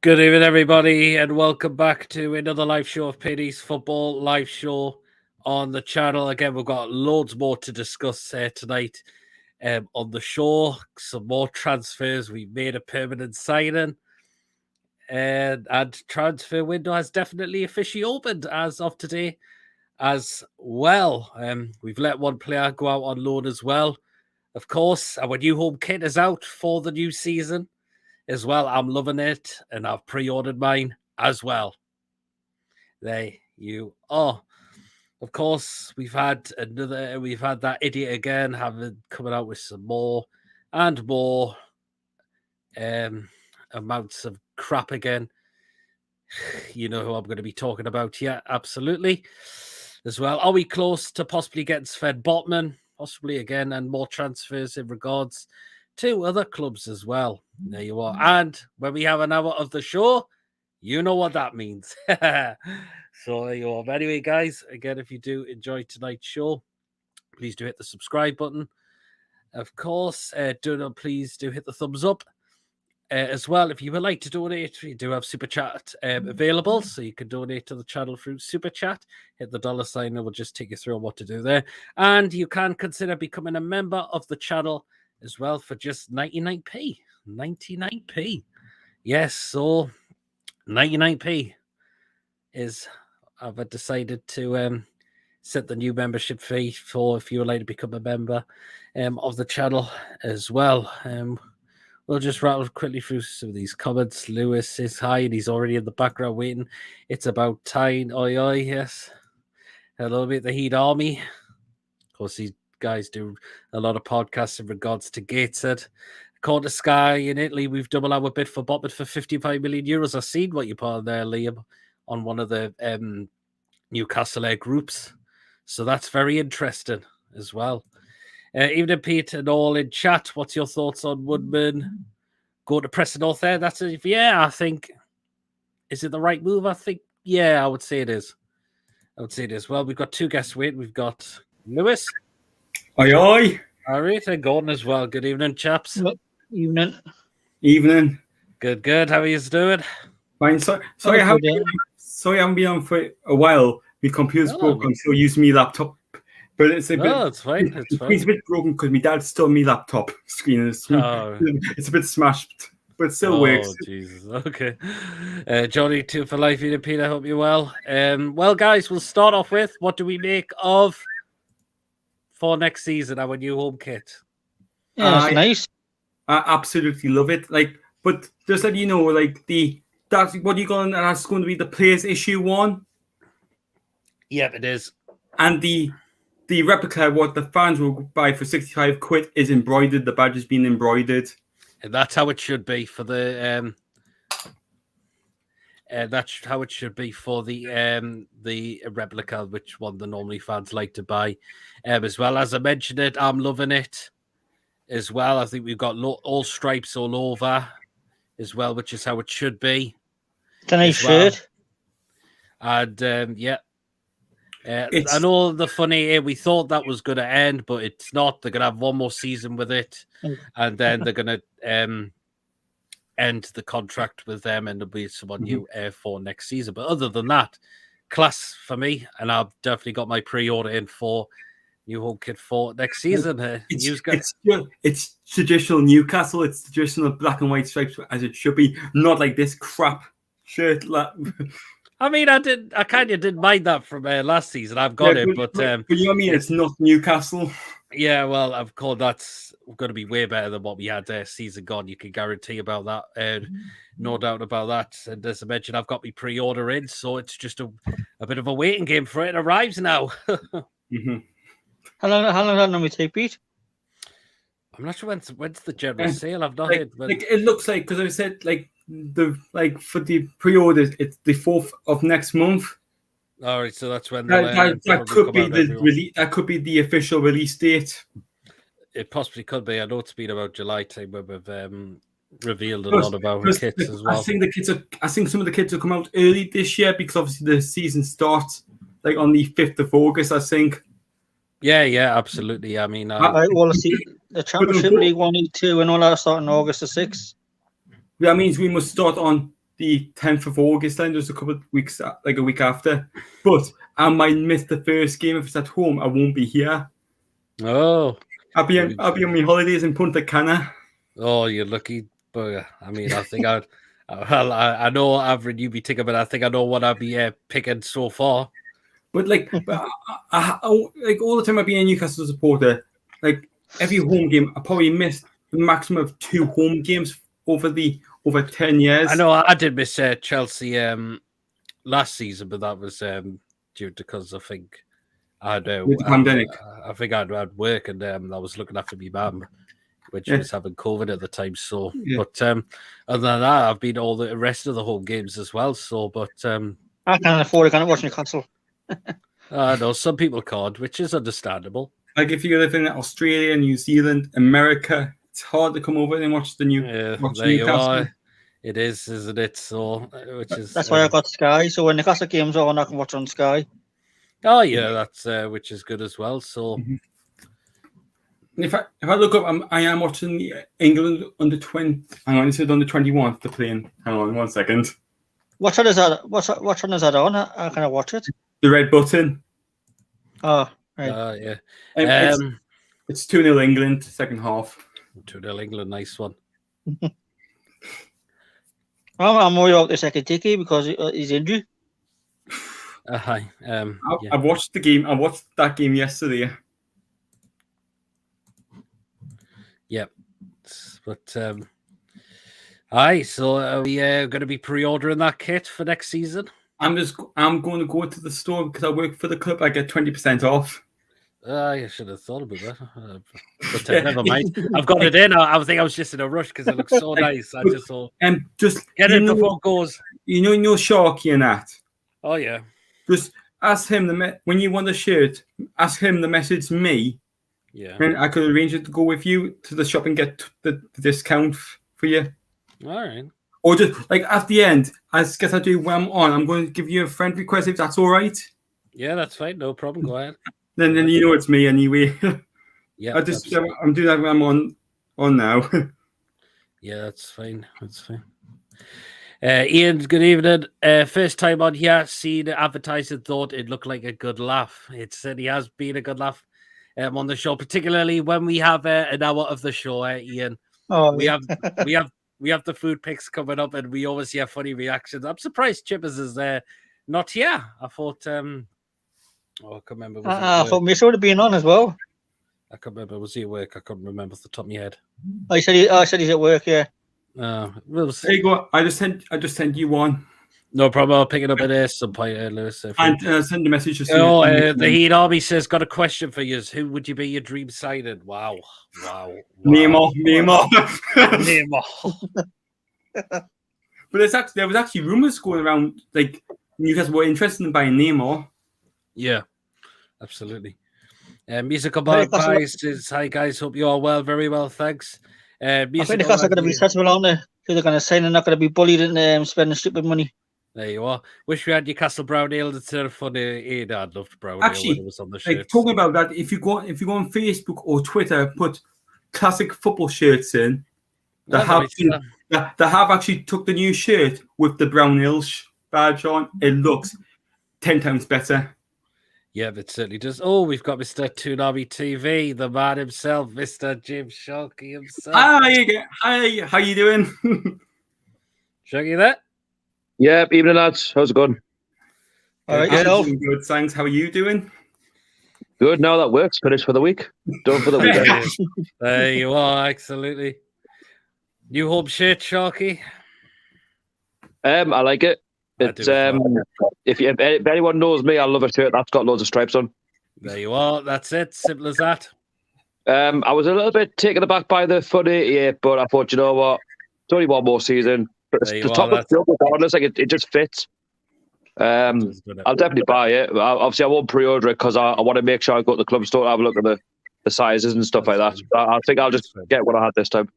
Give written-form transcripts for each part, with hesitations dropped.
Good evening, everybody, and welcome back to another live show of PD's Football live show on the channel. Again, we've got loads more to discuss tonight on the show. Some more transfers. We've made a permanent signing, and transfer window has definitely officially opened as of today as well. We've let one player go out on loan as well. Of course, our new home kit is out for the new season as well. I'm loving it, and I've pre-ordered mine as well. There you are. Of course, we've had that idiot again coming out with some more and more amounts of crap again. You know who I'm going to be talking about. Yeah, absolutely. As well, are we close to possibly getting Sven Botman? Possibly again, and more transfers in regards to other clubs as well. There you are. And when we have an hour of the show, you know what that means. So there you are. But anyway, guys, again, if you do enjoy tonight's show, please do hit the subscribe button. Of course, please do hit the thumbs up. As well, if you would like to donate, we do have Super Chat available, so you can donate to the channel through Super Chat. Hit the $sign, and we'll just take you through on what to do there. And you can consider becoming a member of the channel as well for just 99p. 99p. Yes, so 99p is, I've decided to set the new membership fee for if you would like to become a member of the channel as well. We'll just rattle quickly through some of these comments. Lewis is hi, and he's already in the background waiting. It's about time. Oi, oi, yes. Hello, bit the Heat Army. Of course, these guys do a lot of podcasts in regards to Gateshead. Quarter Sky in Italy, we've doubled our bid for Botman for 55 million euros. I've seen what you put on there, Liam, on one of the Newcastle Air groups. So that's very interesting as well. Evening, Pete, and all in chat. What's your thoughts on Woodman? Go to Preston North there. That's it. Yeah, I think. Is it the right move? I think. Yeah, I would say it is. Well, we've got two guests waiting. We've got Lewis. Oi, oi. All right, and Gordon as well. Good evening, chaps. Evening. Evening. Good. How are you doing? Fine. Sorry, I haven't been on for a while. My computer's broken. I'm still using my laptop. But it's a bit. It's fine. It's a bit broken because my dad stole my laptop screen. It's a bit smashed, but it still works. Oh, Jesus. Okay. Johnny, 2 for life. Peter, I hope you're well. Well, guys, we'll start off with what do we make of for next season, our new home kit? Yeah, it's nice. I absolutely love it. But just that you know, that's what you're going. That's going to be the players issue 1. Yep, it is. And the replica, what the fans will buy for 65 quid, is embroidered. The badge has been embroidered. And that's how it should be for the that's how it should be for the replica, which one the normally fans like to buy. As well as I mentioned it, I'm loving it as well. I think we've got all stripes all over as well, which is how it should be. It's a nice shirt. And yeah. I know the funny here, we thought that was going to end, but it's not. They're going to have one more season with it, and then they're going to end the contract with them, and there'll be someone new for next season. But other than that, class for me, and I've definitely got my pre-order in for new home kit for next season. It's traditional Newcastle. It's traditional black and white stripes as it should be, not like this crap shirt. I mean, I kind of didn't mind that from last season. I've got it, but you know what I mean? It's not Newcastle. Yeah, well, I've called that's going to be way better than what we had season gone. You can guarantee about that. No doubt about that. And as I mentioned, I've got my pre-order in, so it's just a bit of a waiting game for it. It arrives now. How long does that normally take, Pete? I'm not sure when's the general sale. I've not heard. But... it looks like, because I said for the pre-orders, it's the 4th of next month. All right, so that's when that could be that could be the official release date. It possibly could be. I know it's been about July time where we've revealed a lot about the kits as well. I think some of the kits will come out early this year because obviously the season starts on the 5th of August, I think. Yeah, absolutely. I mean, the Championship League 1, League 2, and all that start on August the 6th. That means we must start on the 10th of August, then just a couple of weeks, like a week after. But I might miss the first game if it's at home. I won't be here. Oh, I'll be on my holidays in Punta Cana. oh, you're lucky bugger. I mean, I think I know Avrin you be thinking, but I think I know what I'd be picking so far. But like, like all the time I've been a Newcastle supporter, like every home game, I probably missed the maximum of 2 home games over 10 years. I know I did miss Chelsea last season, but that was due to because I think I had With the pandemic. I think I'd work and I was looking after my mum when she was having COVID at the time. So, but other than that, I've been all the rest of the home games as well. So, but I can't afford it. I can't watch Newcastle. I know some people can't, which is understandable. Like if you live in Australia, New Zealand, America, it's hard to come over and watch the Newcastle. You are. It is, isn't it? So, that's why I got Sky. So when Newcastle games are on, I can watch on Sky. Oh yeah, that's which is good as well. So, if I look up, I am watching England under 20. Hang on, it said under 21. They're playing. Hang on, 1 second. What one is that? What one is that on? How can I watch it? The red button. Oh, right. Yeah. It's 2-0 England, second half. 2-0 England, nice one. I'm worried about the second ticky because he's injured. Hi. I've watched the game. I watched that game yesterday. Yep. But aye. So are we going to be pre-ordering that kit for next season? I'm going to go to the store because I work for the club. I get 20% off. I should have thought about that. But never mind. I've got it in. I think I was just in a rush because it looks so nice. I just thought, just get it before it goes. You know Sharky and that. Oh yeah. Just ask him when you want a shirt. Ask him to message me. Yeah. And I could arrange it to go with you to the shop and get the discount for you. All right. Or just like at the end, I guess I do when I'm on. I'm going to give you a friend request if that's all right. Yeah, that's fine. No problem. Go ahead. Then you know it's me anyway. Yeah. I'm doing that when I'm on now. Yeah, that's fine. That's fine. Ian, good evening. First time on here, seen it advertised and thought it looked like a good laugh. It certainly has been a good laugh on the show, particularly when we have an hour of the show, Ian. Oh, we have the food picks coming up, and we always have funny reactions. I'm surprised Chippers is not here. I thought, I can't remember. I thought Miss would have been on as well. I can't remember. Was he at work? I can't remember off the top of my head. I said he's at work. Yeah. There you go. I just sent you one. No problem. I'll pick it up at some point, Lewis. And send a message. The Heat Army says, got a question for you. Who would you be your dream signing? Wow. Neymar. But there was actually rumors going around like Newcastle were interested in buying Neymar. Yeah, absolutely. Musical Guys says, hi guys, hope you are well, very well, thanks. I think the guys are going to be sensible on there. They're going to say they're not going to be bullied and spending stupid money. There you are. Wish we had Newcastle Brown Ale instead of funny. I'd loved Brown Ale when it was on the shirts. Like, talking about that, if you go on Facebook or Twitter, put classic football shirts in. They have actually took the new shirt with the Brown Ale badge on. It looks 10 times better. Yeah, it certainly does. Oh, we've got Mr. Toonami TV, the man himself, Mr. Jim Sharkey himself. Hi, how you doing? Sharky there? Yeah, evening lads. How's it going? All right, I'm doing good, thanks. How are you doing? Good. Now that works. Finished for the week. Done for the weekend. There you are. Absolutely. New home shirt, Sharky. I like it. It's if anyone knows me, I love a shirt that's got loads of stripes on. There you are. That's it. Simple as that. I was a little bit taken aback by the funny, but I thought, you know what? It's only one more season. But the top of the field, regardless, like it just fits. I'll definitely buy it. Obviously, I won't pre-order it because I want to make sure I go to the club store and have a look at the sizes and stuff like that. I think I'll just get what I had this time.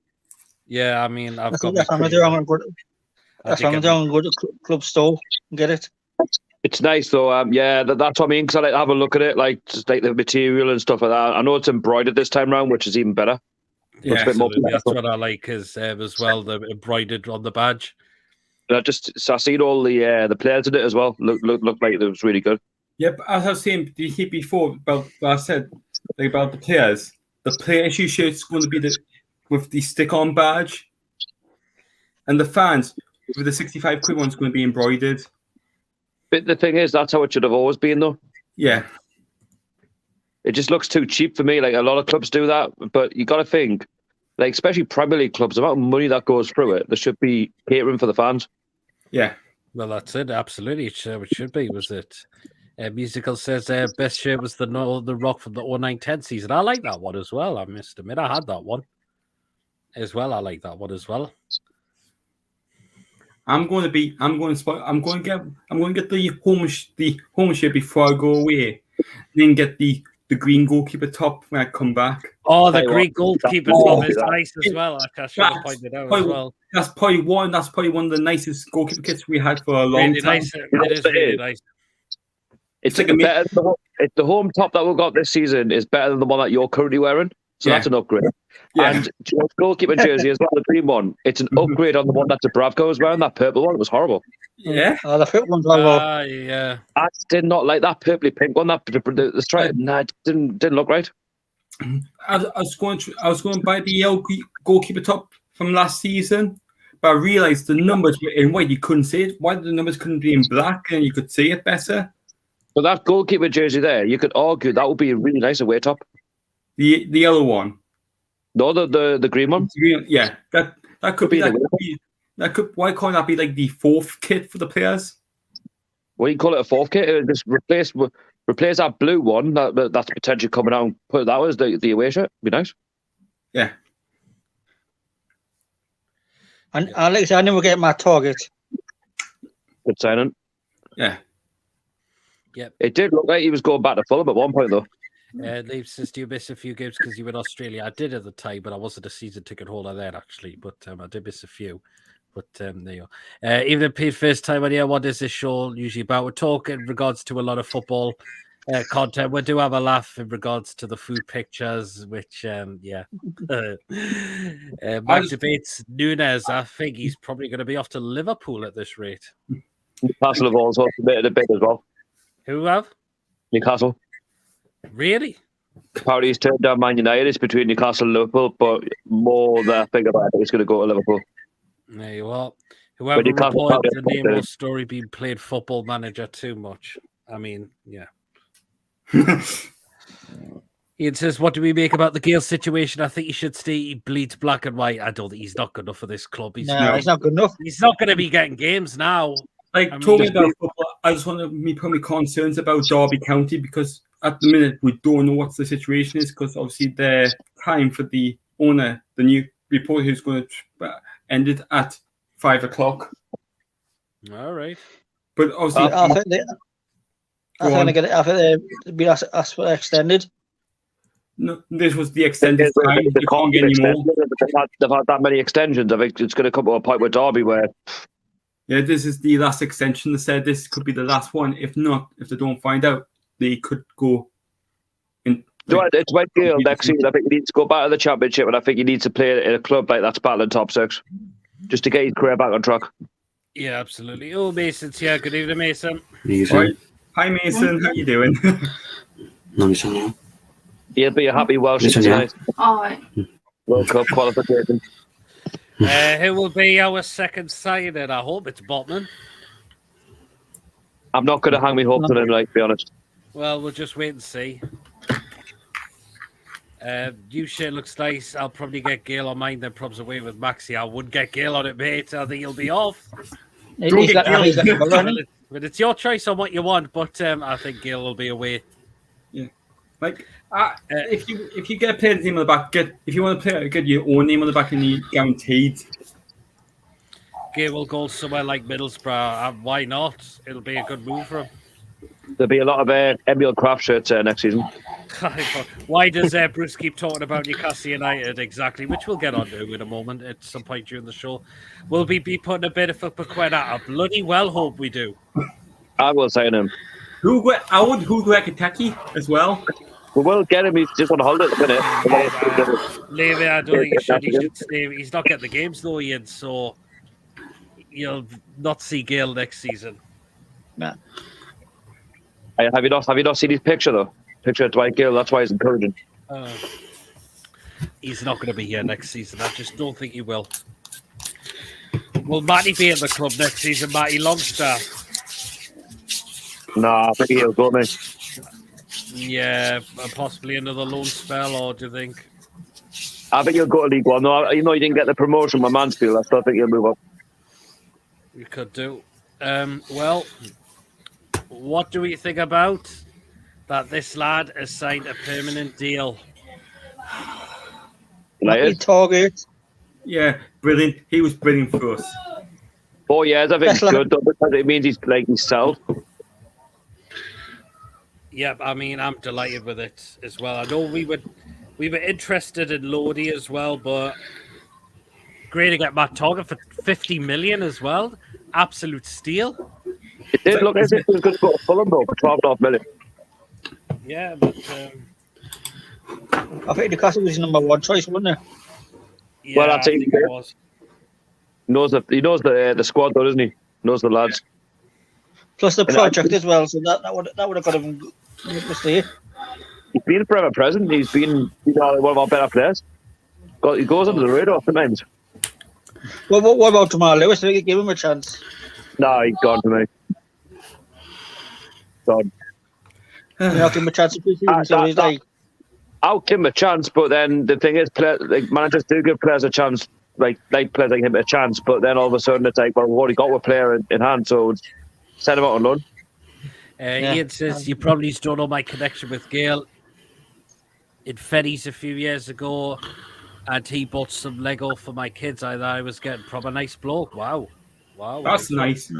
Yeah, I mean, I've got. That's what I'm doing. Go to club store and get it. It's nice though. Yeah, that's what I mean. Because I like to have a look at it, like just like the material and stuff like that. I know it's embroidered this time round, which is even better. Yeah, that's what I like is as well the embroidered on the badge. I seen all the players in it as well. Looked like it was really good. Yep, as I was saying before about what I said about the players. The player issue shirt's going to be with the stick-on badge, and the fans with the 65 quid one's going to be embroidered. But the thing is, that's how it should have always been, though. Yeah. It just looks too cheap for me. Like, a lot of clubs do that, but you got to think, like, especially Premier League clubs, the amount of money that goes through it, there should be catering for the fans. Yeah. Well, that's it. Absolutely, it should be. Was it? Musical says best shirt was the Rock from the 09-10 season. I like that one as well. I must admit, I had that one as well. I like that one as well. I'm going to get the home shirt before I go away, then get the green goalkeeper top when I come back. Oh, the green goalkeeper top is nice as well. I should have pointed out as well. That's probably one of the nicest goalkeeper kits we had for a long time. Nice. It is really nice. It's like the home top that we've got this season is better than the one that you're currently wearing. So that's an upgrade. Yeah. And goalkeeper jersey as well, the green one. It's an upgrade on the one that Dubravka was wearing. That purple one, it was horrible. Yeah. Oh, the fit one's horrible. Yeah. I did not like that purpley pink one. The stripe, it didn't look right. I was going to buy the goalkeeper top from last season, but I realised the numbers were in white. You couldn't see it. Why the numbers couldn't be in black and you could see it better? But that goalkeeper jersey there, you could argue that would be a really nice away top. The yellow one. No, the green one. Yeah, that could be. Why can't that be like the fourth kit for the players? Well, you call it a fourth kit. Just replace that blue one that's potentially coming out and put that as the away shirt. Be nice. Yeah. And Alex, I never get my target. Good signing. Yeah. Yep. It did look like he was going back to Fulham at one point, though. Leave says, do you miss a few games because you were in Australia? I did at the time, but I wasn't a season ticket holder then, actually. But I did miss a few. But there you go. Even paid first time on here, what is this show usually about? We're talking in regards to a lot of football content. We do have a laugh in regards to the food pictures, which, Mike debates Nunes. I think he's probably going to be off to Liverpool at this rate. Newcastle have also submitted a bid as well. Who have? Newcastle. Really? Apparently he's turned down Man United. It's between Newcastle and Liverpool, but more than I think about it, he's going to go to Liverpool. There you are. Whoever reported the name or story being played Football Manager too much. I mean, yeah. Ian says, what do we make about the Gale situation? I think he should stay. He bleeds black and white. I don't think he's not good enough for this club. He's not good enough. He's not going to be getting games now. Talking about football, I just want to put my concerns about Derby County because at the minute we don't know what the situation is because obviously their time for the owner, the new reporter who's going to end it at 5 o'clock. All right. But obviously, I think they'll be asked for extended. No, this was the extended time. They can't get any more. They've had that many extensions. I think it's going to come to a point with Derby where. Yeah, this is the last extension. They said this could be the last one. If not, if they don't find out, they could go in. It's like Gale next season. I think he needs to go back to the Championship, and I think he needs to play in a club like that's battling top six, just to get his career back on track. Yeah, absolutely. Oh, Mason's here. Good evening, Mason. Right. Hi, Mason. How you doing? He'll be a happy Welsh tonight. All right. World Cup qualification. Who will be our second signing? I hope it's Botman. I'm not going to hang my hopes on him, to be honest. Well, we'll just wait and see. New shirt looks nice. I'll probably get Gale on mine, then probs away with Maxi. I would get Gale on it, mate. I think he'll be off. But it's your choice on what you want, but I think Gale will be away. Yeah. If you get a player's name on the back, if you want to play, get your own name on the back and you guaranteed. Gale will go somewhere like Middlesbrough. Why not? It'll be a good move for him. There'll be a lot of Emil Kraft shirts next season. Why does Bruce keep talking about Newcastle United exactly? Which we'll get on to in a moment at some point during the show. Will we be putting a bid for Paqueta? I bloody well hope we do. I will sign him. Hugo Ekiteke as well. We will get him. He's just on holiday at the minute. Leave it. I don't think he should. He should stay. He's not getting the games though, Ian. So you'll not see Gale next season. Nah. Have you not seen his picture though? Picture of Dwight Gale. That's why he's encouraging. He's not going to be here next season. I just don't think he will. Will Matty be at the club next season, Matty Longstaff? Nah, I think he'll go, mate. Yeah, possibly another loan spell, or do you think? I think he'll go to League One. No, you know, he didn't get the promotion with Mansfield. I still think he'll move up. You could do. Well, what do we think about that? This lad has signed a permanent deal. Lucky target. Yeah, brilliant. He was brilliant for us. 4 years, I think, it's good though, because it means he's like himself. Yeah, I mean, I'm delighted with it as well. I know we were interested in Lodi as well, but great to get Matt Target for 50 million as well. Absolute steal. It did look as if it was good to go to Fulham though for 12.5 million. Yeah, but I think Newcastle was his number one choice, wasn't it? yeah, Well, I that's it. think it was. He knows the squad though, doesn't he? Knows the lads. Plus the project as well, so that would have got him to stay. He's been forever present. He's been one of our better players. He goes under the radar sometimes. Well, what about Jamal Lewis? Did you give him a chance? Nah, he's gone to me. Gone. You know, give him a chance. So he's like, I'll give him a chance, but then the thing is, managers do give players a chance, like players like him a chance, but then all of a sudden it's like, well, we've already got a player in hand, so send him out on loan. Ian says, you probably don't know my connection with Gale. In Fenny's a few years ago, and he bought some Lego for my kids. I thought I was getting from a nice bloke. Wow. That's nice.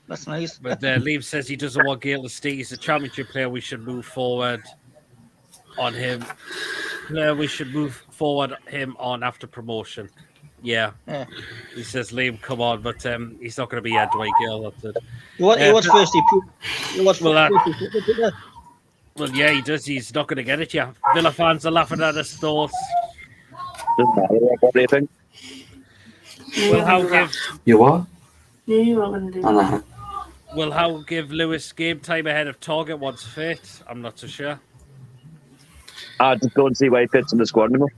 that's nice. But Liam says he doesn't want Gale to stay. He's a championship player. We should move forward on him. We should move forward him on after promotion. Yeah. He says, Liam, come on, but he's not going to be here, Dwight Gale. That's it. He was first. Well, yeah, he does. He's not going to get it, yeah. Villa fans are laughing at his thoughts. Doesn't matter what they think. Will Howe give... You what? Yeah, you are going to do that. Will Howe give Lewis game time ahead of Target once fit? I'm not so sure. I just don't see where he fits in the squad anymore.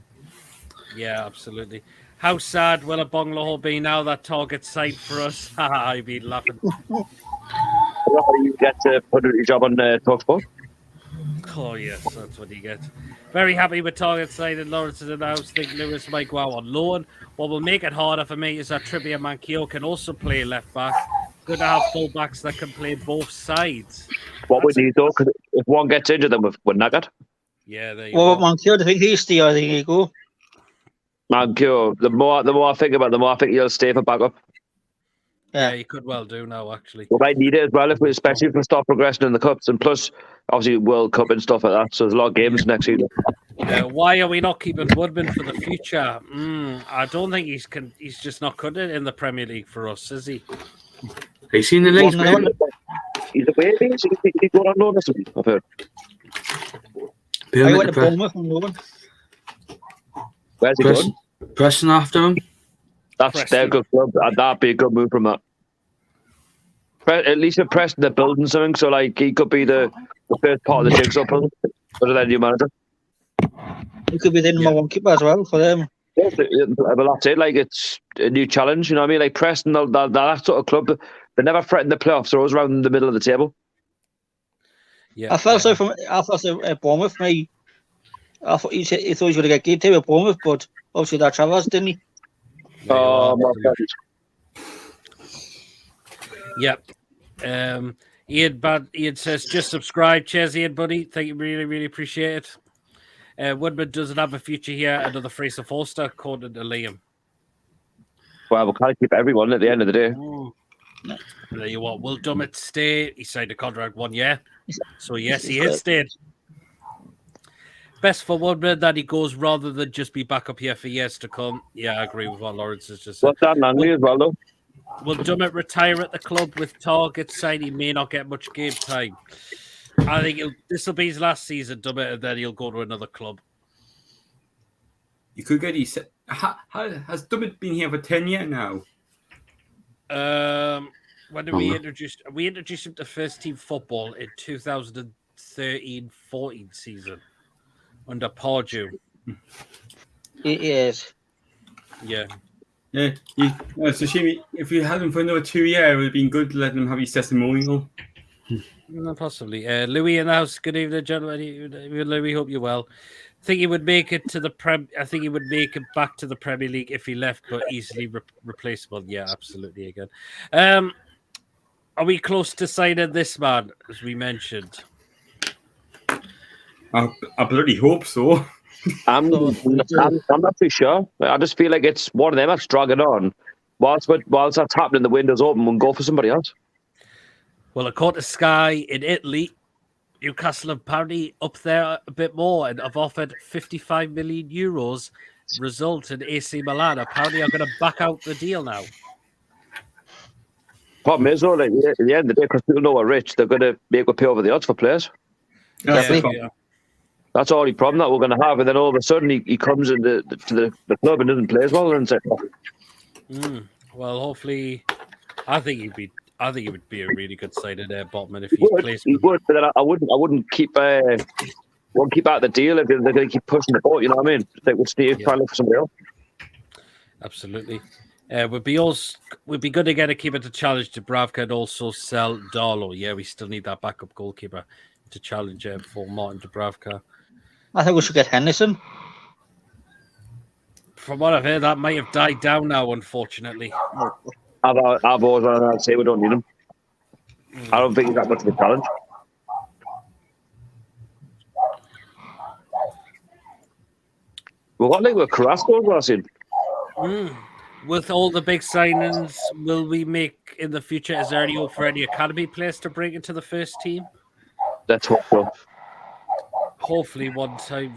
Yeah, absolutely. How sad will a Bongalow be now that Target signed for us? I've been laughing. You get to put your job on TalkSport. Oh, yes, that's what you get. Very happy with Target signing. Lawrence is announced. Think Lewis might go out on loan. What will make it harder for me is that Trippier and Manquillo can also play left back. Good to have full backs that can play both sides. What we need though, because if one gets injured, then we're knackered. Yeah, there you Well, go. Manquillo, I think he's still. I think he go. Manquillo, the more I think about it, the more I think he'll stay for backup. Yeah, you could well do now, actually. We might need it as well, especially if we start progressing in the cups, and plus, obviously, World Cup and stuff like that. So there's a lot of games next season. Why are we not keeping Woodman for the future? I don't think he's just not cut it in the Premier League for us, is he? Have you seen the links? He's away, he's going on loan or something, I've heard. I went to Bournemouth on loan. Where's he going? Pressing after him. That's their good club. That'd be a good move from that. At least if Preston they're building something, so like he could be the first part of the jigsaw puzzle for their new manager. He could be the number one keeper as well for them. Yeah, but that's it. Like it's a new challenge. You know what I mean? Like Preston, they're that sort of club. They never threaten the playoffs. They're always around the middle of the table. Yeah, I felt so at Bournemouth. I thought he thought he was going to get game time at Bournemouth, but obviously that Travers, didn't he? Oh my God. Yep. Ian says, just subscribe. Cheers, Ian, buddy. Thank you. Really, really appreciate it. Woodman doesn't have a future here. Another Fraser Forster, according to Liam. Well, we can't keep everyone at the end of the day. There you are. Will Dummett stay? He signed a contract 1 year. So, yes, he is staying. Best for Woodman that he goes rather than just be back up here for years to come. Yeah, I agree with what Lawrence has just said. What's that Langley as well, though? Will Dummett retire at the club with Target sign? He may not get much game time. I think this will be his last season, Dummett, and then he'll go to another club. You could get his. Has Dummett been here for 10 years now? When did we introduce? We introduced him to first team football in 2013-14 season under Pardew. Yes. Yeah. Yeah, it's a shame. If you had him for another 2 years, it would have been good to let him have his testimonial. Possibly. Louis in the house. Good evening, gentlemen. Louis, hope you're well. I think he would make it to the I think he would make it back to the Premier League if he left, but easily replaceable. Yeah, absolutely. Again, are we close to signing this man, as we mentioned? I bloody hope so. I'm not too sure. I just feel like it's one of them that's dragging on. Whilst that's happening, the window's open, we'll go for somebody else. Well, according to Sky in Italy, Newcastle apparently up there a bit more and have offered 55 million euros. Result in AC Milan apparently are going to back out the deal now. Problem is, though, like, at the end of the day, because people know we're rich, they're going to make us pay over the odds for players. That's the only problem that we're going to have. And then all of a sudden, he comes into the club and doesn't play as well. And it's like, well, hopefully, I think he would be a really good side of there, Botman, if he plays. He would, but then I wouldn't keep out the deal if they're going to keep pushing the boat. You know what I mean? Like, we'll try to look for somebody else. Absolutely. Would be good to get a keeper to challenge Dubravka and also sell Darlow. Yeah, we still need that backup goalkeeper to challenge for Martin Dubravka. I think we should get Henderson. From what I've heard, that might have died down now, unfortunately. I've always wanted to say we don't need him. I don't think he's that much of a challenge. Well, what like with Carrasco was in? With all the big signings, will we make in the future? Is there any hope for any academy players to bring into the first team? Let's hope so. Hopefully, one day.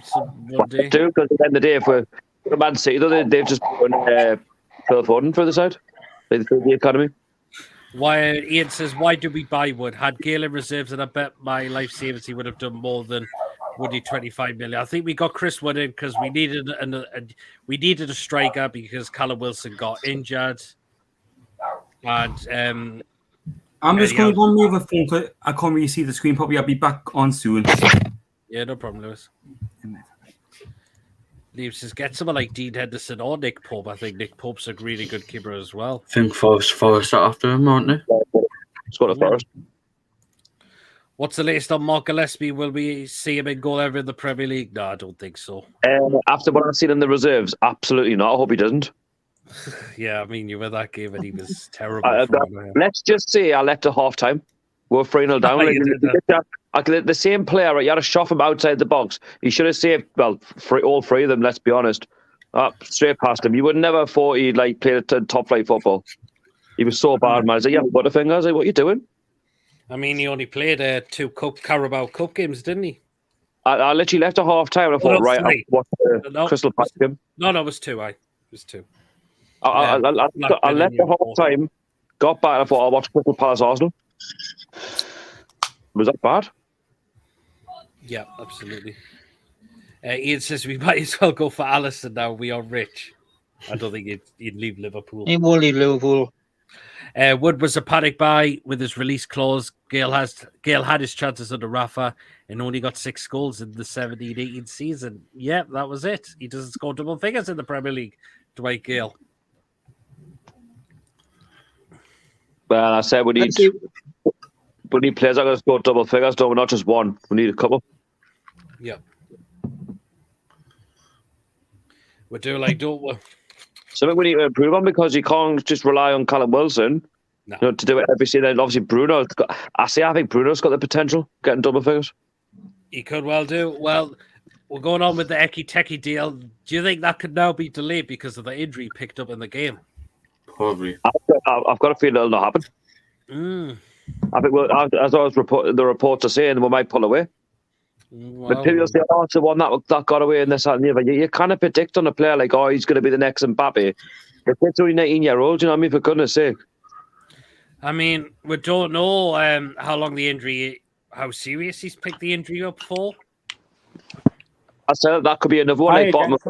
Do because at the end of the day, if we're Man City, they've just put Phil Foden for the side, for the academy. Why Ian says, why did we buy Wood? Had Gale in reserves, and I bet my life savings he would have done more than Woody 25 million. I think we got Chris Wood in because we needed a striker because Callum Wilson got injured, and I'm just going to go move a phone because I can't really see the screen. Probably I'll be back on soon. Yeah, no problem, Lewis. Leaves says get someone like Dean Henderson or Nick Pope. I think Nick Pope's a really good keeper as well. I think Forest are after him, aren't they? It's got a Forest. What's the latest on Mark Gillespie? Will we see him in goal ever in the Premier League? No, I don't think so. After what I've seen in the reserves, absolutely not. I hope he doesn't. Yeah, I mean, you were that game and he was terrible. Let's just say I left at half time. We're 3-0 down. The same player, right? You had to shove him outside the box. He should have saved, all three of them, let's be honest. Straight past him. You would never have thought he'd played top flight football. He was so bad, man. I was like, yeah, Butterfinger. I was like, what are you doing? I mean, he only played 2 Carabao Cup games, didn't he? I literally left at half time and I thought, I'll watch Crystal Palace game. No, it was 2. It was 2. I left at half time, got back and I thought, I'll watch Crystal Palace Arsenal. Was that bad? Yeah, absolutely. Ian says we might as well go for Alisson now. We are rich. I don't think he'd leave Liverpool. He will leave Liverpool. Wood was a panic buy with his release clause. Gale had his chances under Rafa and only got 6 goals in the 17-18 season. Yeah, that was it. He doesn't score double figures in the Premier League, Dwight Gale. Well, I said we need players that are going to score double figures, don't we? Not just one. We need a couple. Yeah. We do don't we? Something we need to improve on because you can't just rely on Callum Wilson to do it every season. Obviously, I think Bruno's got the potential getting double figures. He could well do. Well, we're going on with the Eki-Teki deal. Do you think that could now be delayed because of the injury picked up in the game? Probably. I've got a feeling it'll not happen. I think as I was the reports are saying, we might pull away. Well, but people say, it's the one that got away and this, that, and the other. You kind of predict on a player like, he's going to be the next Mbappe. The kid's only 19-year-old, you know what I mean? For goodness sake. I mean, we don't know how long the injury, how serious he's picked the injury up for. I said that could be another one. Bottom of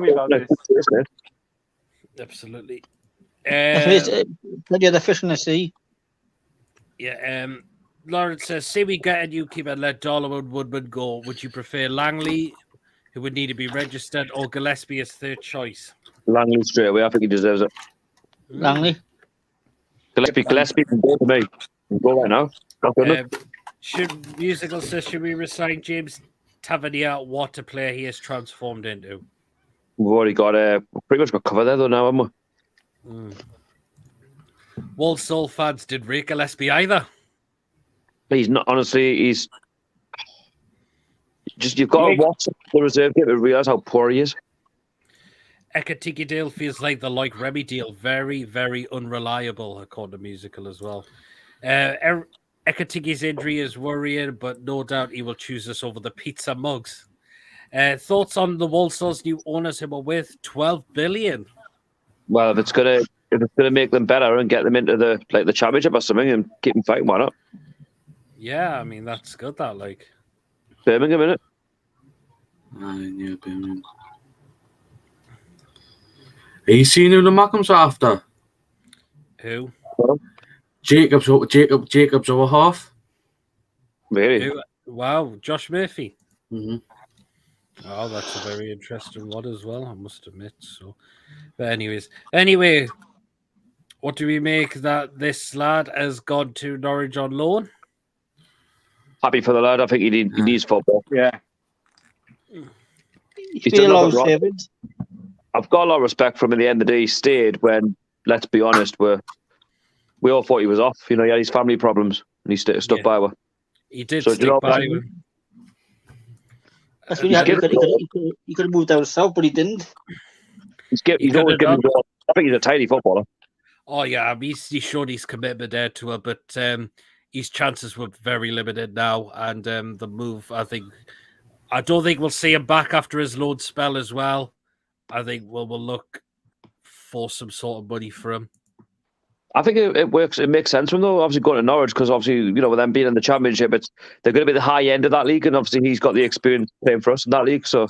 Absolutely. Plenty of the fish in the sea. Yeah. Lawrence says, say we get a new keeper and let Darlow and Woodman go. Would you prefer Langley, who would need to be registered, or Gillespie as third choice? Langley straight away. I think he deserves it. Langley. Gillespie can go to me. Can go right now. Not good enough. Should we resign James Tavernier? What a player he has transformed into. We've already got pretty much got cover there though now, haven't we? Walsall fans didn't rate Gillespie either. He's not, honestly, he's just, you've got to watch the reserve game to realise how poor he is. Ekatiki Dale feels like the Like Remy deal, very, very unreliable, according to Musical as well. Ekatiki's injury is worrying, but no doubt he will choose us over the pizza mugs. Thoughts on the Walsall's new owners who are with $12 billion? Well, if it's gonna make them better and get them into the championship or something and keep them fighting, why not? Yeah, I mean that's good. That like Birmingham, innit? Yeah, Birmingham. Are you seeing who the Mackhams are after? Who? Jacob's over half. Really? Who? Wow, Josh Murphy. Mm-hmm. Oh, that's a very interesting one as well, I must admit. So, but anyway, what do we make that this lad has gone to Norwich on loan? Happy for the lad. I think he needs football. Yeah. He's done nothing wrong. I've got a lot of respect for him. In the end of the day, he stayed when, let's be honest, we all thought he was off. You know, he had his family problems and he stuck by her. He did stick by her. That's really he could have moved out south, but he didn't. He's always given. I think he's a tidy footballer. Oh yeah, I mean, he showed his commitment there to her, but his chances were very limited now. And the move, I don't think we'll see him back after his loan spell as well. I think we'll look for some sort of money for him. I think it works. It makes sense for him though. Obviously going to Norwich because obviously with them being in the Championship, they're going to be the high end of that league, and obviously he's got the experience playing for us in that league. So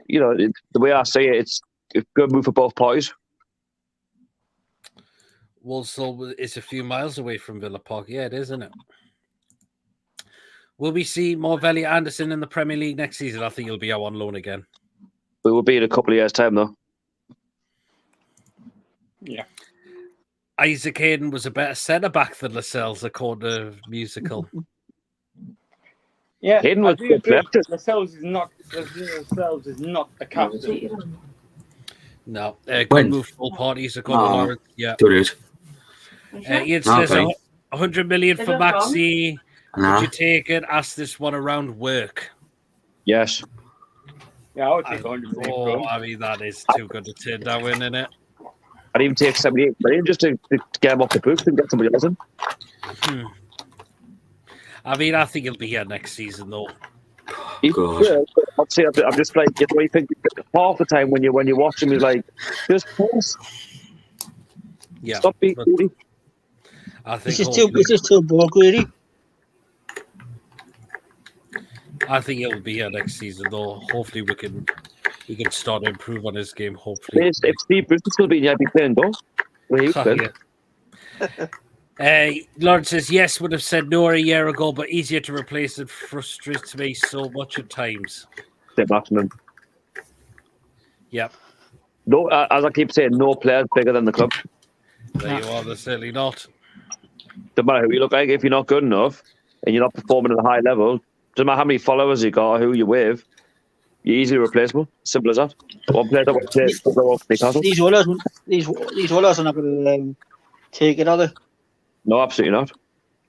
the way I see it, it's a good move for both parties. Walsall is a few miles away from Villa Park. Yeah, it is, isn't it? Will we see more Elliot Anderson in the Premier League next season? I think he'll be out on loan again. It will be in a couple of years' time, though. Yeah. Isaac Hayden was a better centre-back than Lascelles, according to Musical. Yeah, Hayden was Lascelles is not a captain. No, good move for all parties, according to Lawrence. Yeah. Ian says 100 million for Maxi. Would you take it? Ask this one around work. Yes. Yeah, I would take 100 million. Oh, I mean, that is too good to turn down, isn't it? I'd even take 78 million just to get him off the books and get somebody else in. I mean, I think he'll be here next season, though. Yeah, I'd say I'm just like, you think half the time when you watch him, he's like, just pause. Yeah. Stop being greedy. I think it's just too ball greedy. I think he'll be here next season, though. Hopefully, we can start to improve on his game. Hopefully, if Steve Bruce is still being here, I'd be playing though. Lawrence says yes, would have said no a year ago, but easier to replace. It frustrates me so much at times. Maximum. Yep. No, as I keep saying, no player's bigger than the club. There you are. They're certainly not. Doesn't matter who you look like. If you're not good enough and you're not performing at a high level, doesn't matter how many followers you got or who you're with, you're easily replaceable. Simple as that. One player that won't play Newcastle. These rollers are not going to take it, are they? No, absolutely not.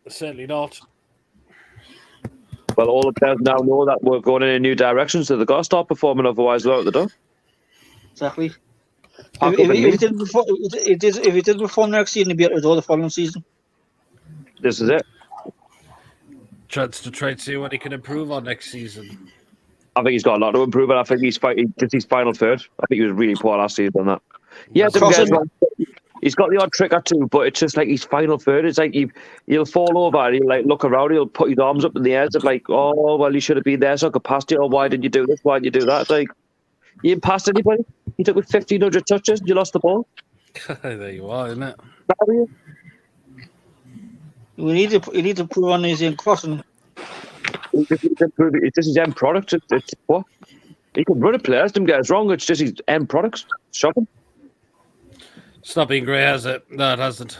Certainly not. Well, all the players now know that we're going in a new direction, so they've got to start performing, otherwise they're out the door. Exactly. If it didn't perform next season, he'd be out the door the following season. This is it. Chance to try and see what he can improve on next season. I think he's got a lot to improve, and I think he's just his final third. I think he was really poor last season on that. Yeah, he's got the odd trick or two, but it's just like his final third. It's like he'll fall over and he'll like look around, he'll put his arms up in the air, it's like, oh well, you should have been there so I could pass you, or why did you do this? Why did you do that? It's like, you didn't pass anybody. You took with 1,500 touches and you lost the ball. There you are, isn't it? We need to put on his crossing. It's just his end product. It's what? He can run a players, don't get us wrong. It's just his end products. Shocking. It's not been great, has it? No, it hasn't.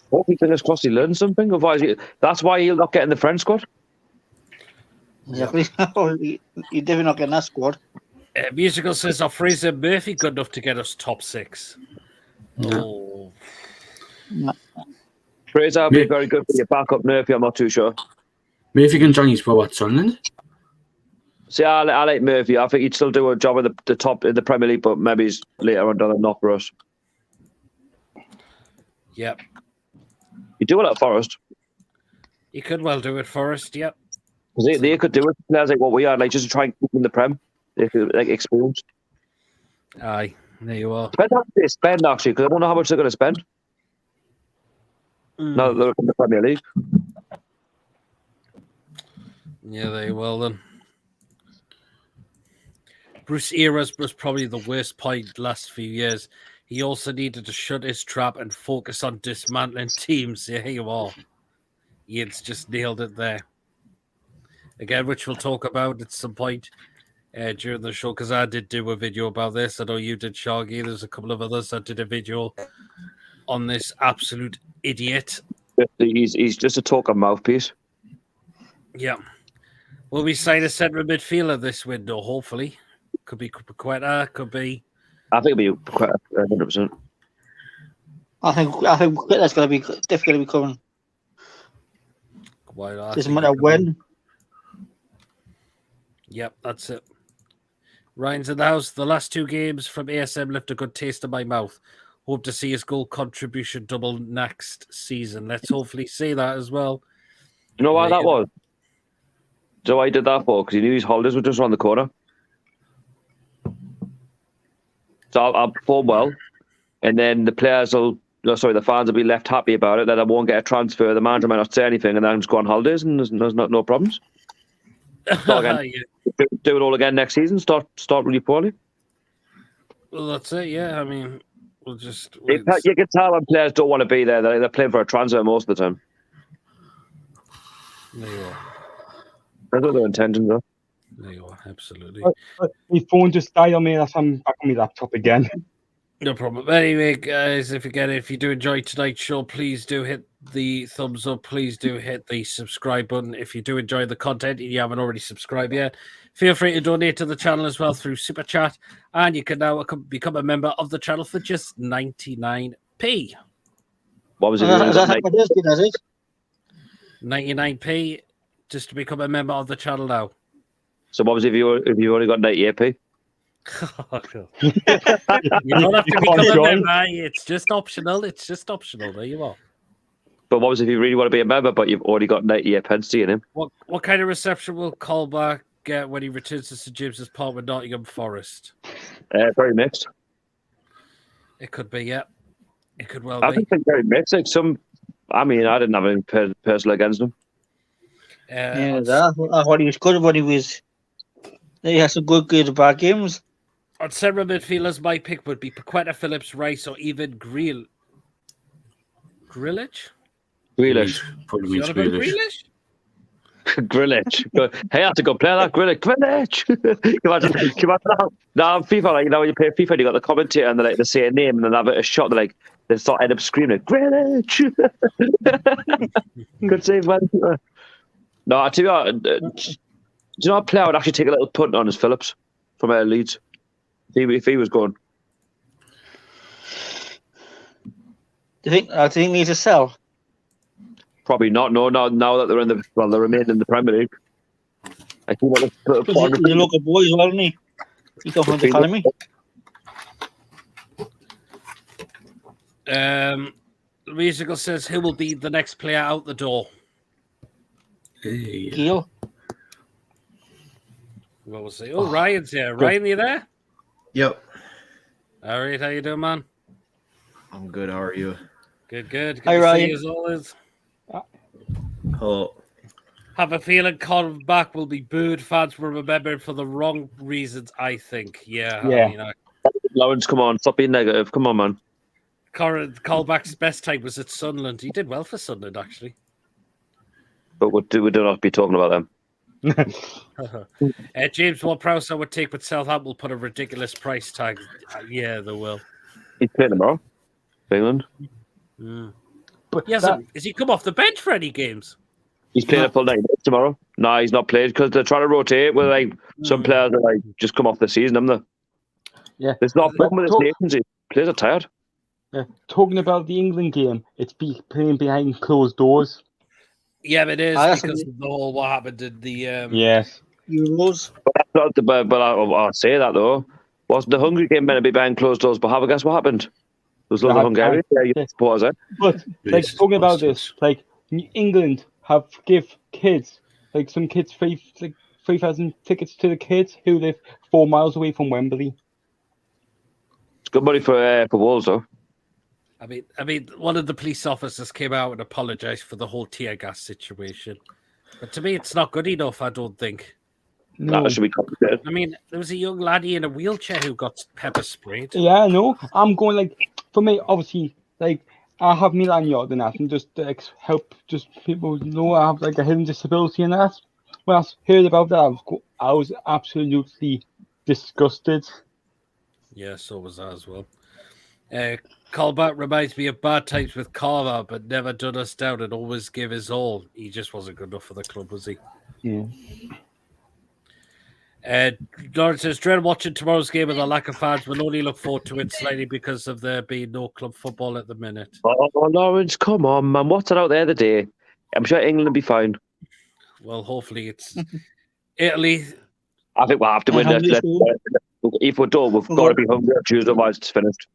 Hopefully, fingers crossed he learns something. Otherwise, that's why he'll not get in the French squad. Exactly. He definitely not getting that squad. Musical says, "Are Fraser Murphy good enough to get us top 6?" No. Oh, Fraser will be very good for your backup Murphy. I'm not too sure. Murphy can join his pro at Sunderland. See, I like Murphy. I think he'd still do a job at the top in the Premier League, but maybe he's later on done it not for us. yep. He'd do it at Forest. He could well do it for us. Yep. They could do it. Players like what we are, like just to try and keep them in the Prem. They could like experience. Aye, there you are. Depends how much they spend actually, because I don't know how much they're going to spend. Now that they're in the Premier League. Yeah, there you are then. Bruce Eras was probably the worst point last few years. He also needed to shut his trap and focus on dismantling teams. There you are. Ian's just nailed it there. Again, which we'll talk about at some point during the show, because I did do a video about this. I know you did, Shaggy. There's a couple of others that did a video on this absolute idiot. He's just a talking mouthpiece. Yeah. Will we sign a centre midfielder this window? Hopefully. Could be Quetta, could be. I think it'll be quite 100%. I think that's going to be definitely going to be coming. Doesn't matter when. Yep, that's it. Ryan's in the house. The last 2 games from ASM left a good taste in my mouth. Hope to see his goal contribution double next season. Let's hopefully see that as well. You know why that was? Do you know why he did that for? Because he knew his holidays were just around the corner. So I'll perform well, and then the fans will be left happy about it. That I won't get a transfer. The manager might not say anything, and then I'm just go on holidays, and there's no problems. Start again. Do it all again next season. Start really poorly. Well, that's it. Yeah, I mean, we'll just. You can tell when players don't want to be there. They're playing for a transfer most of the time. There you are. That's what their intentions are. There you are. Absolutely. My phone just died on me. That's why I'm back on my laptop again. No problem. Anyway, guys, if you do enjoy tonight's show, please do hit the thumbs up. Please do hit the subscribe button. If you do enjoy the content and you haven't already subscribed yet, feel free to donate to the channel as well through Super Chat. And you can now become a member of the channel for just 99p. What was it? 99p just to become a member of the channel now. So what was it if you only got 98p? You don't have to become a member. It's just optional. There you are. But what was if you really want to be a member, but you've already got 98 pence to him? What kind of reception will Colback get when he returns to St James's Park with Nottingham Forest? Very mixed. It could be, yeah. It could well be. I think very mixed. Like I didn't have anything personal against him. I thought he was good when he was. He has some good bad games. On centre midfielders, my pick would be Paqueta, Phillips, Rice, or even Grealish. Grealish. Probably Grealish. Grealish. Hey, I have to go play that Grealish. Come on. Now FIFA, like, when you play FIFA, you got the commentator and they say a name and then have a shot. They start end up screaming Grealish. Good save, man. No, I tell you what, do you know a player would actually take a little punt on his Phillips from Leeds if he was going? Do you think he needs to sell? Probably not. No, now that they're they remain in the Premier League. I think he's a local boy as well, isn't he? He comes from the academy. The musical says who will be the next player out the door? Gil. Well, we'll see. Oh, Ryan's here. Ryan, are you there? Yep. All right, how you doing, man? I'm good. How are you? Good. Good Hi, to Ryan. see you as always. Oh. Have a feeling Colback will be booed. Fans will remember it for the wrong reasons, I think. Yeah. Yeah. Lawrence, come on. Stop being negative. Come on, man. Callback's best time was at Sunderland. He did well for Sunderland, actually. But we do not be talking about them. James Ward-Prowse, I would take, but Southampton will put a ridiculous price tag. Yeah, they will. He's playing tomorrow, England. But Has he come off the bench for any games? He's playing a full night tomorrow. No, he's not played because they're trying to rotate with like some players that like just come off the season, haven't they? Yeah. It's not with his nations. Players are tired. Yeah. Talking about the England game, it's playing behind closed doors. Yeah, it is because of the whole what happened in the Yes. Euros. But that's not the. But I'll say that though. Wasn't the Hungary game meant to be behind closed doors? But have a guess what happened? There was a lot of Hungarians there. Supporters, eh? But like talking about this, like England have give kids like some kids 3,000 tickets to the kids who live 4 miles away from Wembley. It's good money for Wolves though. I mean, one of the police officers came out and apologized for the whole tear gas situation. But to me, it's not good enough, I don't think. No. That should be complicated. I mean, there was a young laddie in a wheelchair who got pepper sprayed. Yeah, I know. I'm going like, for me, obviously, like, I have my lanyard and that, and just like, help just people know I have like a hidden disability and that. When I heard about that, I was absolutely disgusted. Yeah, so was I as well. Colbert reminds me of bad times with Carver, but never done us down and always gave his all. He just wasn't good enough for the club, was he? Yeah. Lawrence says, dread watching tomorrow's game with a lack of fans. We'll only look forward to it slightly because of there being no club football at the minute. Oh, Lawrence, come on, man. What's it out there today? I'm sure England will be fine. Well, hopefully it's Italy. I think we'll have to win. If we don't, we've got to be hungry on Tuesday, otherwise it's finished.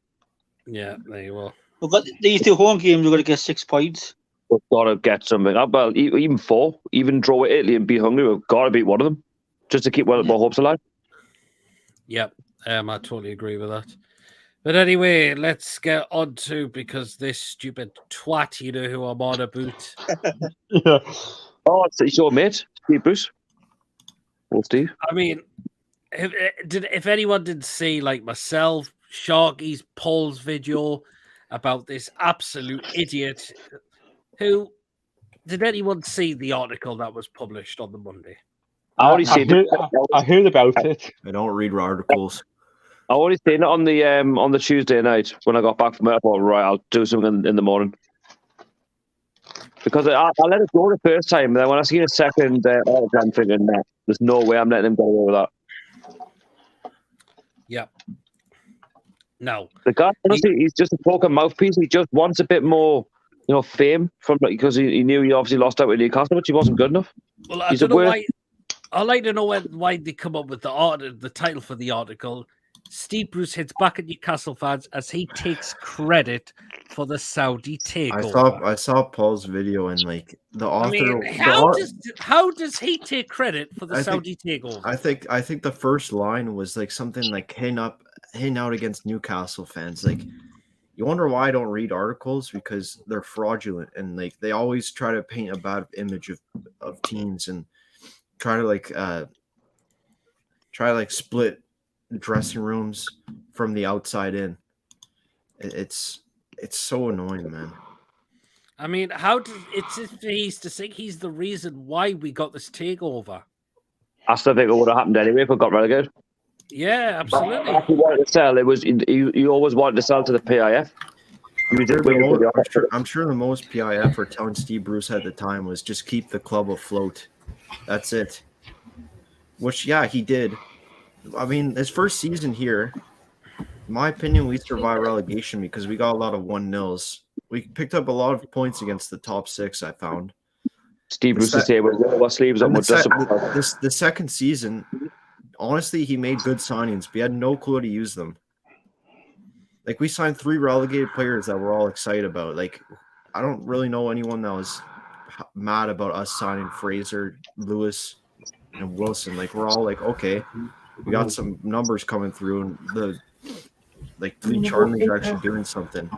Yeah, there you are. We've got these 2 home games. We've got to get 6 points. We've got to get something. Well, even 4, even draw with Italy and be hungry. We've got to beat one of them just to keep more hopes alive. Yep, I totally agree with that. But anyway, let's get on to, because this stupid twat, you know who I'm on about. Yeah. Oh, it's your mate, Steve Bruce. Well, Steve. I mean, if anyone didn't see, like myself, Sharky's Paul's video about this absolute idiot, did anyone see the article that was published on the Monday? I already seen it. I heard about it. I don't read articles. I already seen it on the Tuesday night when I got back from it. I thought, right, I'll do something in the morning. Because I let it go the first time, and then when I see a second article, I'm thinking, nah, there's no way I'm letting him get away with that. Yep. No. The guy, honestly, he's just a token mouthpiece. He just wants a bit more, fame from because he knew he obviously lost out with Newcastle, but he wasn't good enough. Well, I don't know why. I'd like to know why they come up with the title for the article. Steve Bruce hits back at Newcastle fans as he takes credit for the Saudi takeover. I saw Paul's video and like the author. How does he take credit for the Saudi takeover? I think the first line was like something like hitting out against Newcastle fans. Like, you wonder why I don't read articles, because they're fraudulent and like they always try to paint a bad image of teams and try to split dressing rooms from the outside in. It's so annoying, man. I mean, it's if he's to think he's the reason why we got this takeover. I still think it would have happened anyway if we got relegated. Yeah, absolutely. If he wanted to sell, he always wanted to sell to the PIF. I'm sure the most PIF were telling Steve Bruce at the time was just keep the club afloat. That's it. Which, yeah, he did. I mean, his first season here, in my opinion, we survived relegation because we got a lot of 1-0s. We picked up a lot of points against the top 6, I found. Steve Bruce is able to what sleeves on the second season, honestly, he made good signings. We had no clue to use them. Like, we signed 3 relegated players that we're all excited about. Like, I don't really know anyone that was mad about us signing Fraser, Lewis, and Wilson. Like, we're all like, okay, we got some numbers coming through, and Lee Charlie's actually doing something.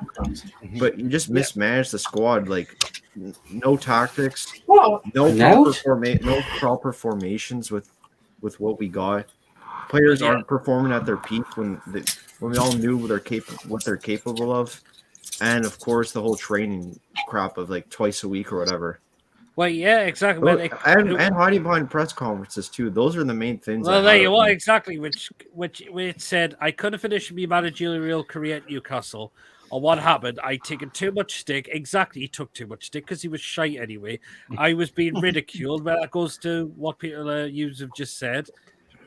But you just mismanaged the squad. Like, no tactics, no proper formations with what we got. Players aren't performing at their peak when we all knew what they're capable of. and of course the whole training crap of like twice a week or whatever. Well, yeah, exactly. And hiding behind press conferences too. Those are the main things. Well, there you are, exactly. Which it said I could have finished my managerial career at Newcastle. Or what happened? I taken too much stick. Exactly, he took too much stick because he was shy anyway. I was being ridiculed. But that goes to what people you have just said.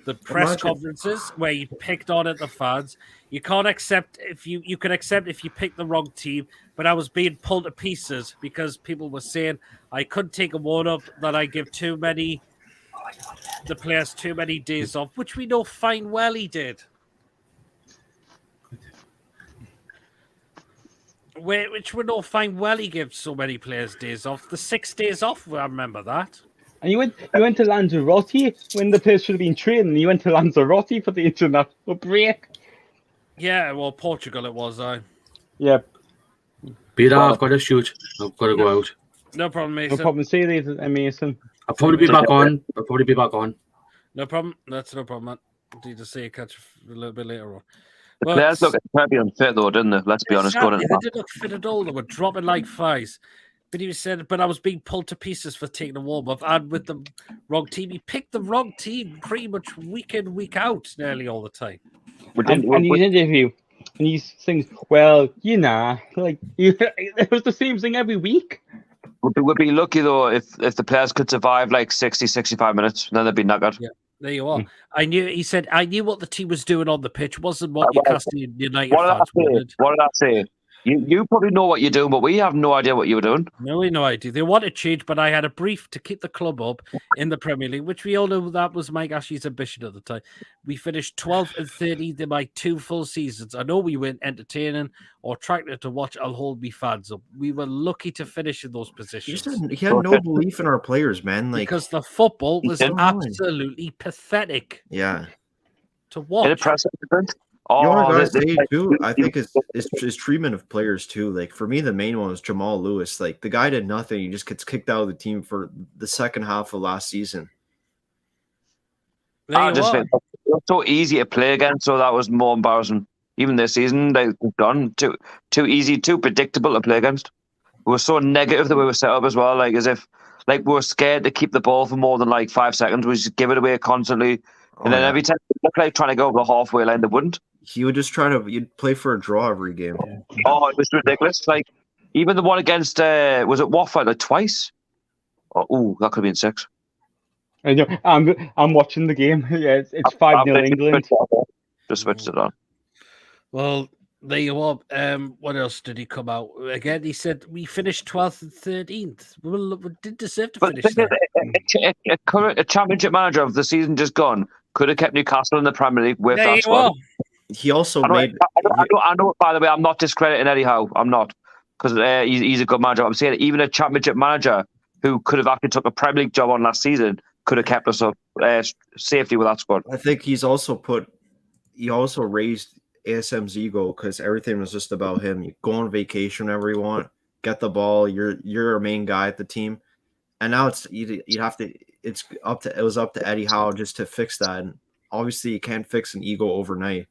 The press conferences where you picked on at the fans. You can't accept if you can accept if you pick the wrong team, but I was being pulled to pieces because people were saying I couldn't take a one up, that I give the players too many days off, which we know fine well he did. Which we know fine well he gives so many players days off. The 6 days off, I remember that. And you went to Lanzarote when the players should have been training. You went to Lanzarote for the international break. Yeah, well, Portugal it was, Yeah. Peter, I've got to shoot. I've got to go out. No problem, Mason. No problem. See you later, Mason. I'll probably be back on. No problem. That's no problem, man. Need to see you catch a little bit later on. The players look incredibly unfit, though, didn't they? Let's be honest. They didn't look fit at all. They were dropping like flies. But he said, but I was being pulled to pieces for taking a warm up and with the wrong team. He picked the wrong team pretty much week in, week out, nearly all the time. And he's interview, and he thinks, well, like it was the same thing every week. We'd be lucky though if the players could survive like 60, 65 minutes, then they'd be knackered. Yeah, there you are. He said, I knew what the team was doing on the pitch. Wasn't what Newcastle United fans wanted. What did I say? You probably know what you're doing, but we have no idea what you were doing. No, we no idea. They wanted change, but I had a brief to keep the club up in the Premier League, which we all know that was Mike Ashley's ambition at the time. We finished 12th and 13th in my 2 full seasons. I know we weren't entertaining or attractive to watch. I'll hold me fans up. We were lucky to finish in those positions. He had no belief in our players, man. Like, because the football was absolutely pathetic. Yeah. To watch. Too, I think his treatment of players too. Like for me, the main one was Jamal Lewis. Like the guy did nothing. He just gets kicked out of the team for the second half of last season. I just think it was so easy to play against, so that was more embarrassing. Even this season, they've done too easy, too predictable to play against. We were so negative that we were set up as well, like as if we were scared to keep the ball for more than like 5 seconds. We just give it away constantly, and then every time they looked like trying to go over the halfway line, they wouldn't. He would just you'd play for a draw every game. Oh, it was ridiculous. Like, even the one against, was it Watford, like twice? Oh, that could have been 6. I know. I'm watching the game. Yeah, it's 5-0 England. Just switched it on. Well, there you are. What else did he come out? Again, he said we finished 12th and 13th. We did deserve to finish there. A championship manager of the season just gone could have kept Newcastle in the Premier League with that squad. He also I know, by the way, I'm not discrediting Eddie Howe. I'm not. Because he's a good manager. I'm saying even a championship manager who could have actually took a Premier League job on last season could have kept us up safely with that squad. I think he also raised ASM's ego because everything was just about him. You go on vacation whenever you want, get the ball, you're a main guy at the team. And now it was up to Eddie Howe just to fix that. And obviously you can't fix an ego overnight.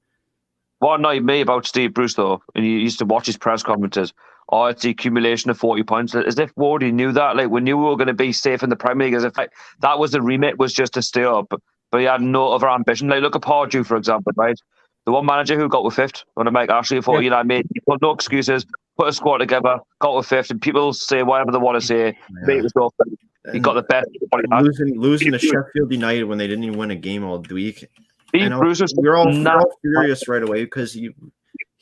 What annoyed me about Steve Bruce, though, and you used to watch his press conferences, it's the accumulation of 40 points. As if Wardy knew that. Like, we knew we were going to be safe in the Premier League, as if that was the remit, was just to stay up. But he had no other ambition. Like, look at Pardew, for example, right? The one manager who got with 5th under Mike Ashley for made people no excuses, put a squad together, got with 5th, and people say whatever they want to say. Made it go. He got the best. Losing to Sheffield United when they didn't even win a game all week. We're all furious right away because he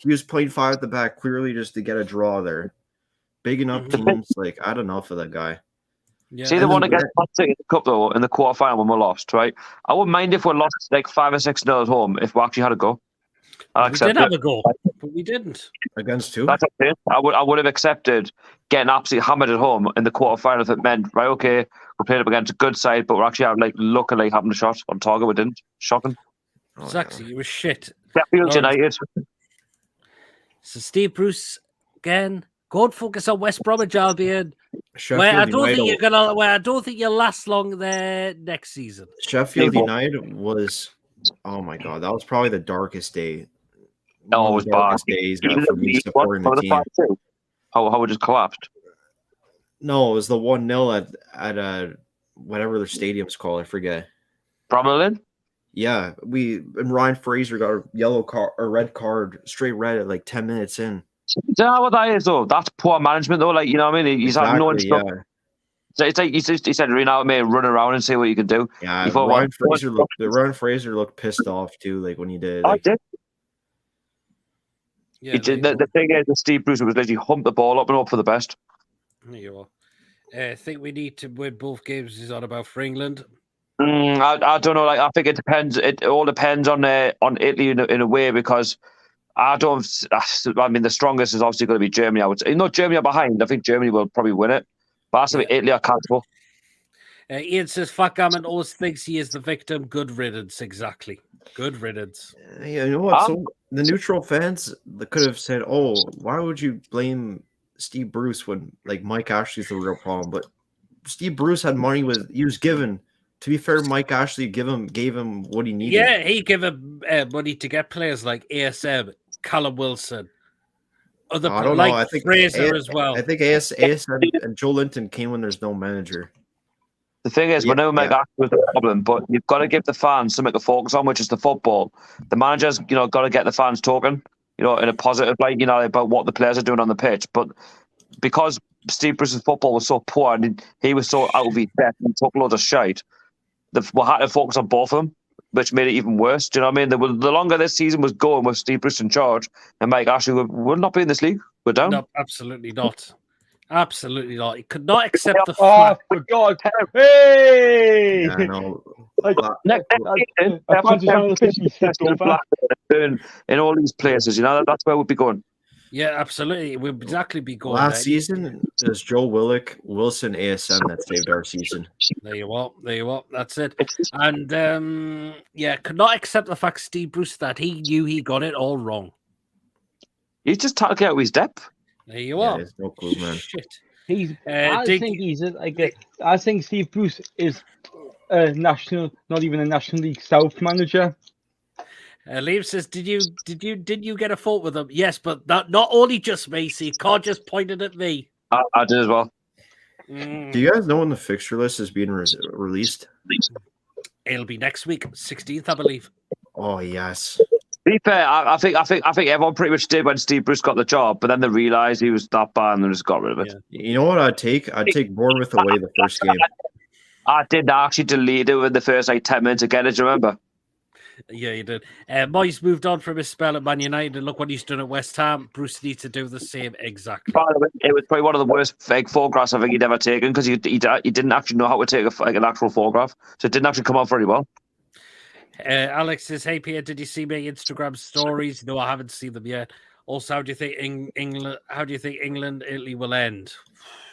was playing 5 at the back clearly just to get a draw there. Big enough teams, like I had enough of that guy. Yeah. See the one against Man City in the cup though in the quarterfinal when we lost, right? I wouldn't mind if we lost like 5 or 6-0 at home if we actually had a go. We did have a goal, but we didn't. Against 2? That's okay. I would have accepted getting absolutely hammered at home in the quarterfinal if it meant right. Okay, we're playing up against a good side, but we're actually luckily having a shot on target. We didn't. Shocking. Exactly, it was shit. Sheffield United. So Steve Bruce again. Go and focus on West Bromwich Albion. I don't think you'll last long there next season. Sheffield United was, oh my god, that was probably the darkest day Oh, one it of was the bad. darkest days for me supporting the team. How it just collapsed. No, it was the 1-0 at whatever their stadium's called. I forget. Bromley? Yeah, and Ryan Fraser got a yellow card or red card, straight red at like 10 minutes in. Do you know what that is though? That's poor management though. Like, you know what I mean? He's had no instruction. Yeah. So it's like he said, "Run out, mate, run around and see what you can do." Yeah, Ryan Fraser looked pissed off too, like when he did. Like, Yeah, the thing is, that Steve Bruce was literally hump the ball up and hope for the best. There you are. I think we need to win both games. Is on about for England. I don't know. Like, I think it depends. It all depends on Italy in a way, because I mean, the strongest is obviously going to be Germany. I would say, not Germany are behind. I think Germany will probably win it, but I think Italy are comfortable. Ian says, "Fuck Gammon always thinks he is the victim." Good riddance, exactly. Good riddance. You know what? So the neutral fans could have said, "Oh, why would you blame Steve Bruce when like Mike Ashley's the real problem?" But Steve Bruce had money he was given. To be fair, Mike Ashley gave him what he needed. Yeah, he gave him money to get players like ASM, Callum Wilson, other I don't like know. I think Fraser as well. I think ASM and Joe Linton came when there's no manager. The thing is, we know Mike Ashley was the problem, but you've got to give the fans something to focus on, which is the football. The manager's, got to get the fans talking, in a positive light, about what the players are doing on the pitch. But because Steve Bruce's football was so poor and he was so out of his depth and took loads of shite, we had to focus on both of them, which made it even worse. Do you know what I mean? The longer this season was going with Steve Bruce in charge and Mike Ashley would not be in this league. We're down. No, absolutely not. Absolutely not. He could not accept the fact. Oh, for God. Hey! Yeah, no. In all these places, that's where we'll be going. Yeah, absolutely. We'll exactly be going. Last season, it was Joe Willock, Wilson, ASM that saved our season. There you are. That's it. And could not accept the fact, Steve Bruce, that he knew he got it all wrong. He's just talking out his depth. There you are. There's no clue, man. Shit. I think Steve Bruce is a not even a National League South manager. Liam says, did you get a fault with him? Yes, but not only just me. So you can't just point it at me. I did as well. Do you guys know when the fixture list is being released? It'll be next week, 16th, I believe. Oh yes. To be fair, I think everyone pretty much did when Steve Bruce got the job, but then they realised he was that bad and they just got rid of it. Yeah. You know what I'd take? I'd take Bournemouth away the first game. I did actually delete it in the first 10 minutes again. Did you remember? Yeah, you did. Moyes moved on from his spell at Man United, and look what he's done at West Ham. Bruce needs to do the same exactly. It was probably one of the worst fake photographs I think he'd ever taken, because he didn't actually know how to take an actual photograph, so it didn't actually come out very well. Alex says, "Hey Pierre, did you see my Instagram stories?" No, I haven't seen them yet. Also, how do you think England Italy will end?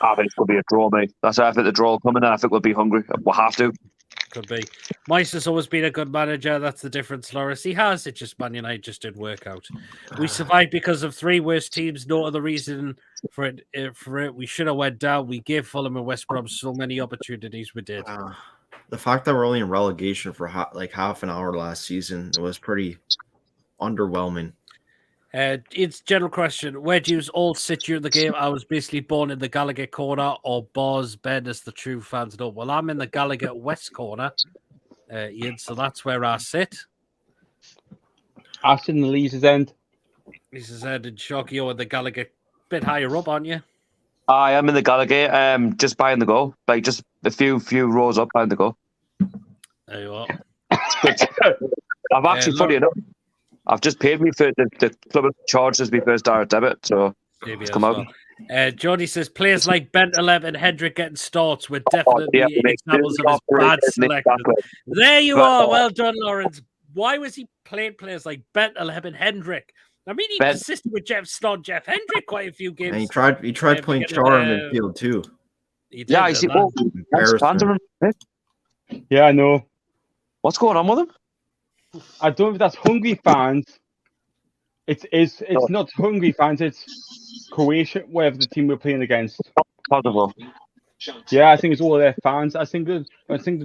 I think it's going to be a draw, mate. I think the draw will come in, and I think we'll be hungry. We'll have to. Could be. Moyes has always been a good manager. That's the difference, Loris. He has. It just Man United just didn't work out. We survived because of three worst teams. No other reason for it. We should have went down. We gave Fulham and West Brom so many opportunities. We did. The fact that we're only in relegation for half an hour last season, it was pretty underwhelming. It's general question. Where do you all sit during the game? I was basically born in the Gallagher corner, or Boz, Ben, as the true fans know. Well, I'm in the Gallagher West corner, Ian, so that's where I sit. I sit in the Leazes end. Leazes end and Shocky, you're in the Gallagher bit higher up, aren't you? I am in the Gallagher, just behind the goal, like just a few rows up behind the goal. There you are. I've actually, funny enough, I've just paid me for the club charged as my first direct debit, so it's come out. Johnny says players like Bentaleb and Hendrick getting starts were definitely examples of his bad selection. There you are. Well done, Lawrence. Why was he playing players like Bentaleb and Hendrick? I mean, he persisted with Jeff Hendrick quite a few games. And he tried playing Char in midfield too. Yeah, I see. Yeah, I know. What's going on with him? I don't know if that's hungry fans. It's not hungry fans. It's Croatia, whatever the team we're playing against. Possible. Yeah, I think it's all their fans. I think they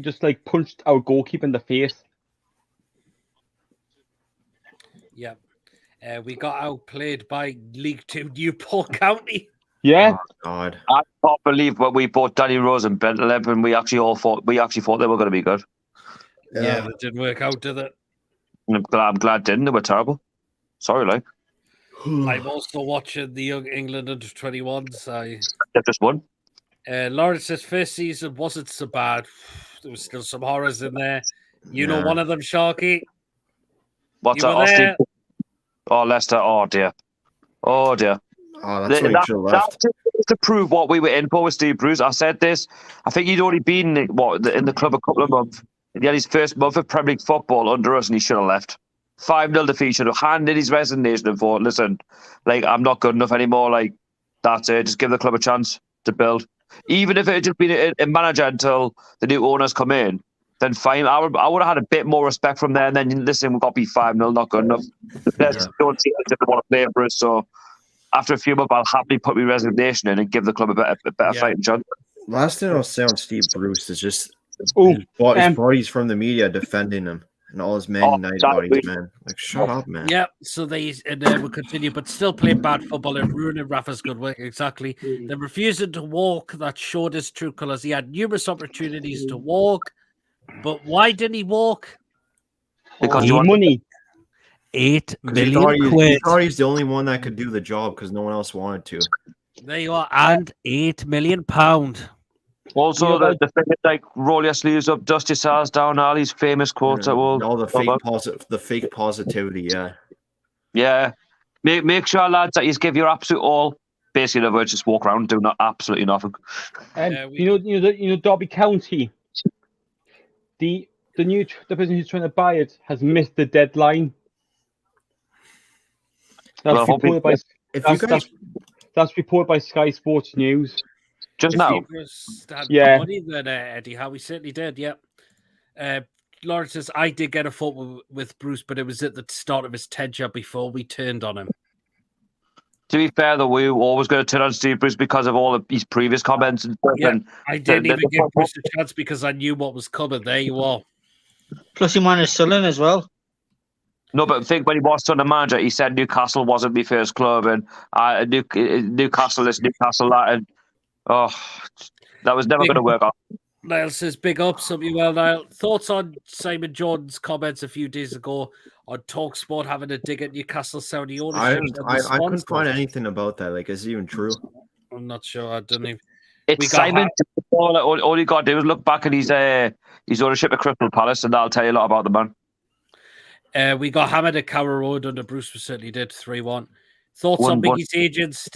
just like punched our goalkeeper in the face. Yeah. We got outplayed by League Two Newport County. Yeah. Oh, God. I can't believe when we bought Danny Rose and Bentleb, and we actually thought they were going to be good. Yeah, that didn't work out, did it? I'm glad it didn't. They were terrible. Sorry, like. I'm also watching the Young England under 21s. They've just won. Lawrence's first season wasn't so bad. There was still some horrors in there. You know one of them, Sharky. What's You that? were there? Oh, Leicester. Oh, dear. Oh, dear. Oh, that's why you should have left. That's to prove what we were in for with Steve Bruce. I said this. I think he'd already been in the club a couple of months. He had his first month of Premier League football under us, and he should have left. 5-0 defeat. Should have handed his resignation and thought, listen, like, I'm not good enough anymore. Like, that's it. Just give the club a chance to build. Even if it had just been a manager until the new owners come in, then fine. I would have had a bit more respect from there. And then, listen, we've got to be 5-0, not good enough. The players don't seem as if they want to play for us. So after a few months, I'll happily put my resignation in and give the club a better fighting chance. Last thing I'll say on Steve Bruce is just his buddies from the media defending him and all his Man United buddies, man. Like, shut up, man. Yeah, so they will continue, but still playing bad football and ruining Rafa's good work. Exactly. They're refusing to walk. That showed his true colours. He had numerous opportunities to walk, but why didn't he walk? Because he wanted money. 8 He million quid. thought he's the only one that could do the job because no one else wanted to. There you are, and £8 million. Also, the thing is, like, roll your sleeves up, dust your sides down, all these famous quotes that will... All the fake positivity, yeah. Yeah. Make sure, lads, that you give your absolute all. Basically, in other words, just walk around and do absolutely nothing. You know, Derby County, the person who's trying to buy it has missed the deadline. That's reported by Sky Sports News. Just now. Yeah. Money then, Eddie, how we certainly did, yeah. Lawrence says, I did get a photo with Bruce, but it was at the start of his tenure before we turned on him. To be fair, though, we were always going to turn on Steve Bruce because of all of his previous comments and stuff. Yeah, I didn't even give Bruce a chance because I knew what was coming. There you are. Plus, he managed Sullen as well. No, but I think when he was on the manager, he said Newcastle wasn't my first club, and Newcastle this, Newcastle that, and that was never going to work out. Niall says, big ups of you, well, Niall. Thoughts on Simon Jordan's comments a few days ago on TalkSport having a dig at Newcastle Saudi ownership? I couldn't find anything about that. Like, is it even true? I'm not sure. I don't even. It's Simon. All you got to do is look back at his ownership of Crystal Palace, and that'll tell you a lot about the man. We got hammered at Carrow Road under Bruce. We certainly did 3-1. Thoughts on Mickey's agents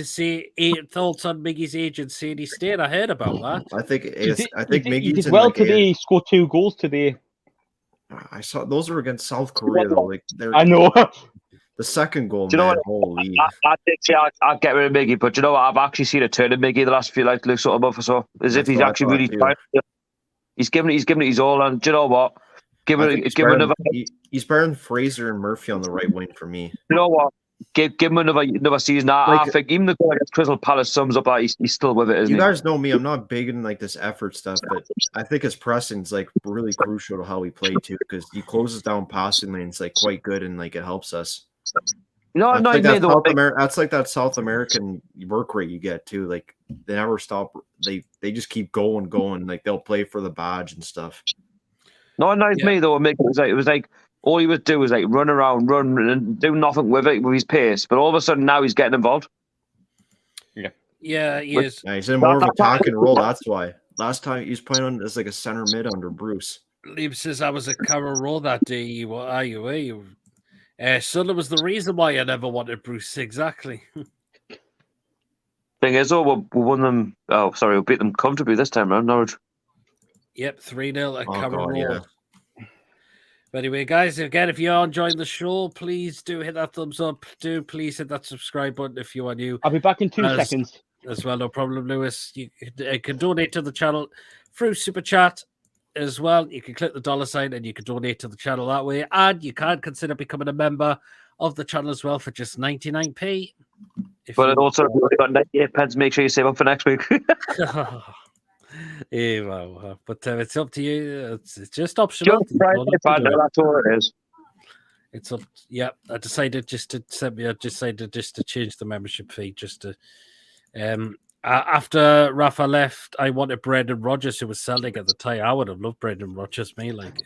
saying he's staying? I heard about that. I think Mickey's he did well today. He scored 2 goals today. I saw those were against South Korea though. Like, I know. The second goal, do you man, know what? holy. I did say I'd get rid of Miggy, but you know what? I've actually seen a turn of Miggy the last few like sort of month or so. As if he's actually really trying. He's giving it his all, and do you know what? Give another. He's better than Fraser and Murphy on the right wing for me. You know what? Give him another season. I think even the goal against Crystal Palace sums up that he's still with it, isn't he? You guys know me. I'm not big in like this effort stuff, but I think his pressing's like really crucial to how we play too, because he closes down passing lanes like quite good, and like it helps us. That's like that South American work rate you get too. Like they never stop. They just keep going. Like they'll play for the badge and stuff. No, it annoys me though. It was like all he would do was like run around, and do nothing with it with his pace. But all of a sudden now he's getting involved. Yeah, he is. Yeah, he's in more of an attacking role. That's why. Last time he was playing on as like a center mid under Bruce. Liam says I was at Carrow Road that day. What are you? Sunderland was the reason why I never wanted Bruce. Exactly. Thing is, we won them. Oh, sorry, we beat them comfortably this time around, Norwich. Yep, 3-0 at Carrow Road. Yeah. But anyway, guys, again, if you are enjoying the show, please do hit that thumbs up. Please hit that subscribe button if you are new. I'll be back in 2 seconds. As well, no problem, Lewis. You can donate to the channel through Super Chat as well. You can click the $sign and you can donate to the channel that way. And you can consider becoming a member of the channel as well for just 99p. But also, if you've already got 98 pence, make sure you save up for next week. Yeah, well, but it's up to you. It's just optional. That's all it is. It's up. Yeah, I decided just to change the membership fee just to. After Rafa left, I wanted Brendan Rodgers, who was selling at the time. I would have loved Brendan Rodgers. Me like.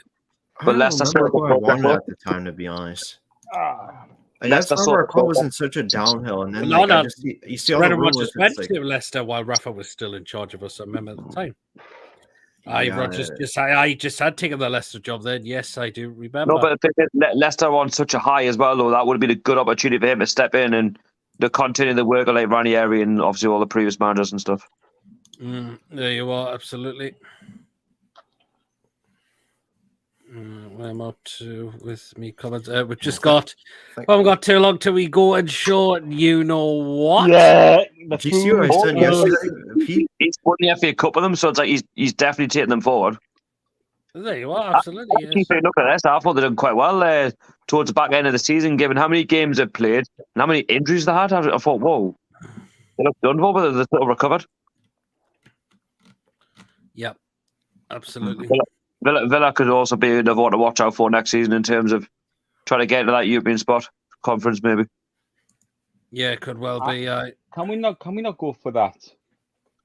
I But don't Leicester remember who I still- wanted at the time, to be honest. I just Leicester remember our club was still- in such a downhill, and then No, like, no. I just you see all the Brendan rumors. Rodgers It's went like, to Leicester while Rafa was still in charge of us. I remember at the time. Yeah, I just had taken the Leicester job then. Yes, I do remember. No, but the thing is, Leicester on such a high as well, though. That would have been a good opportunity for him to step in and to continue the work of like Ranieri and obviously all the previous managers and stuff. There you are, absolutely. Where am I up to with me comments? We've just got. We haven't got too long till we go and show you know what. Yeah. do you see what I said yesterday? He's won the FA Cup with them, so it's like he's definitely taking them forward. There you are, absolutely. Yes. Keep looking at this. I thought they did quite well towards the back end of the season, given how many games they've played and how many injuries they had. I thought, whoa, they look done for, but they're still recovered. Yep, absolutely. Villa could also be another one to watch out for next season in terms of trying to get into that European spot conference, maybe. Yeah, it could well be. Can we not go for that?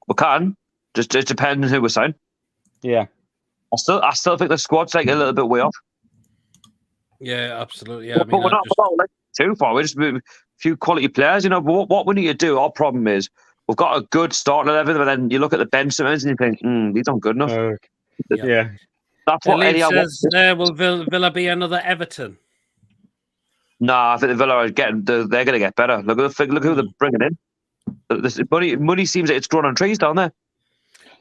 We can. Just it depends on who we sign. Yeah. I still think the squad's like a little bit way off. Yeah, absolutely. Yeah, I But mean, we're not like too far. We're just a few quality players, you know. But what we need to do, our problem is we've got a good starting 11, but then you look at the bench sometimes and you think, these aren't good enough. Yeah. That's what Elite any says, will Villa be another Everton? Nah, I think the Villa are getting. They're going to get better. Look who they're bringing in. This money seems like it's growing on trees down there.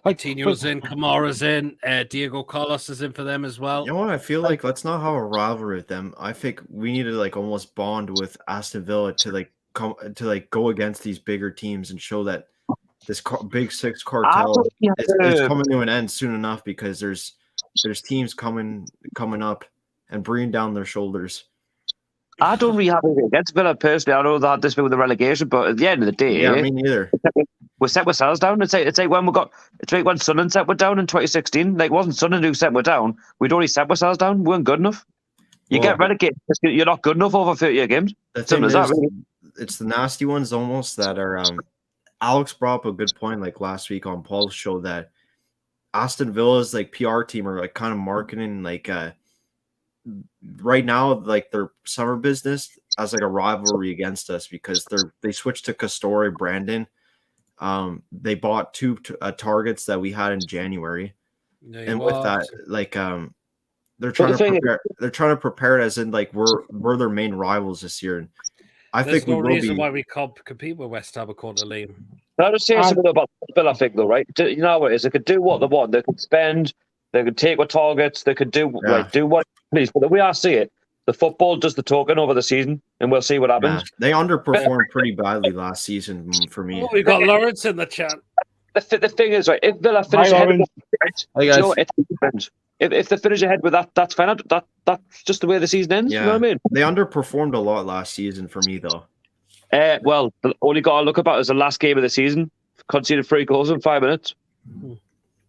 Coutinho's in, Kamara's in, Diego Carlos is in for them as well. You know what? I feel like let's not have a rivalry with them. I think we need to like almost bond with Aston Villa to like come to like go against these bigger teams and show that this Big Six cartel is coming to an end soon enough, because there's teams coming up and bringing down their shoulders. I don't really have anything against Villa personally. I know they had this bit with the relegation, but at the end of the day, Yeah, me neither. we set ourselves down. It's like when Sunderland set we're down in 2016. Like, it wasn't Sunderland who set we're down. We'd already set ourselves down. We weren't good enough. You get relegated. You're not good enough over 30 games. Simple as that, really. It's the nasty ones almost that are. Alex brought up a good point like last week on Paul's show that Aston Villa's like PR team are like kind of marketing like right now like their summer business as like a rivalry against us, because they switched to Castore Brandon. They bought two targets that we had in January, and with that, like they're trying to prepare it as in like we're their main rivals this year. And I think no we will reason be. why we can't compete with West Ham according to Liam. Can I just say something about Villa, I think, though, right? You know what it is? They could do what they want. They could spend. They could take what targets. They could do do what please. But the way I see it, the football does the talking over the season, and we'll see what happens. Yeah, they underperformed pretty badly last season for me. Oh, we got Lawrence in the chat. The thing is, right? If Villa finish ahead, if they finish ahead with that, that's fine. That's just the way the season ends. Yeah, You know what I mean? they underperformed a lot last season for me, though. Well, the only goal I look about is the last game of the season. Conceded 3 goals in 5 minutes.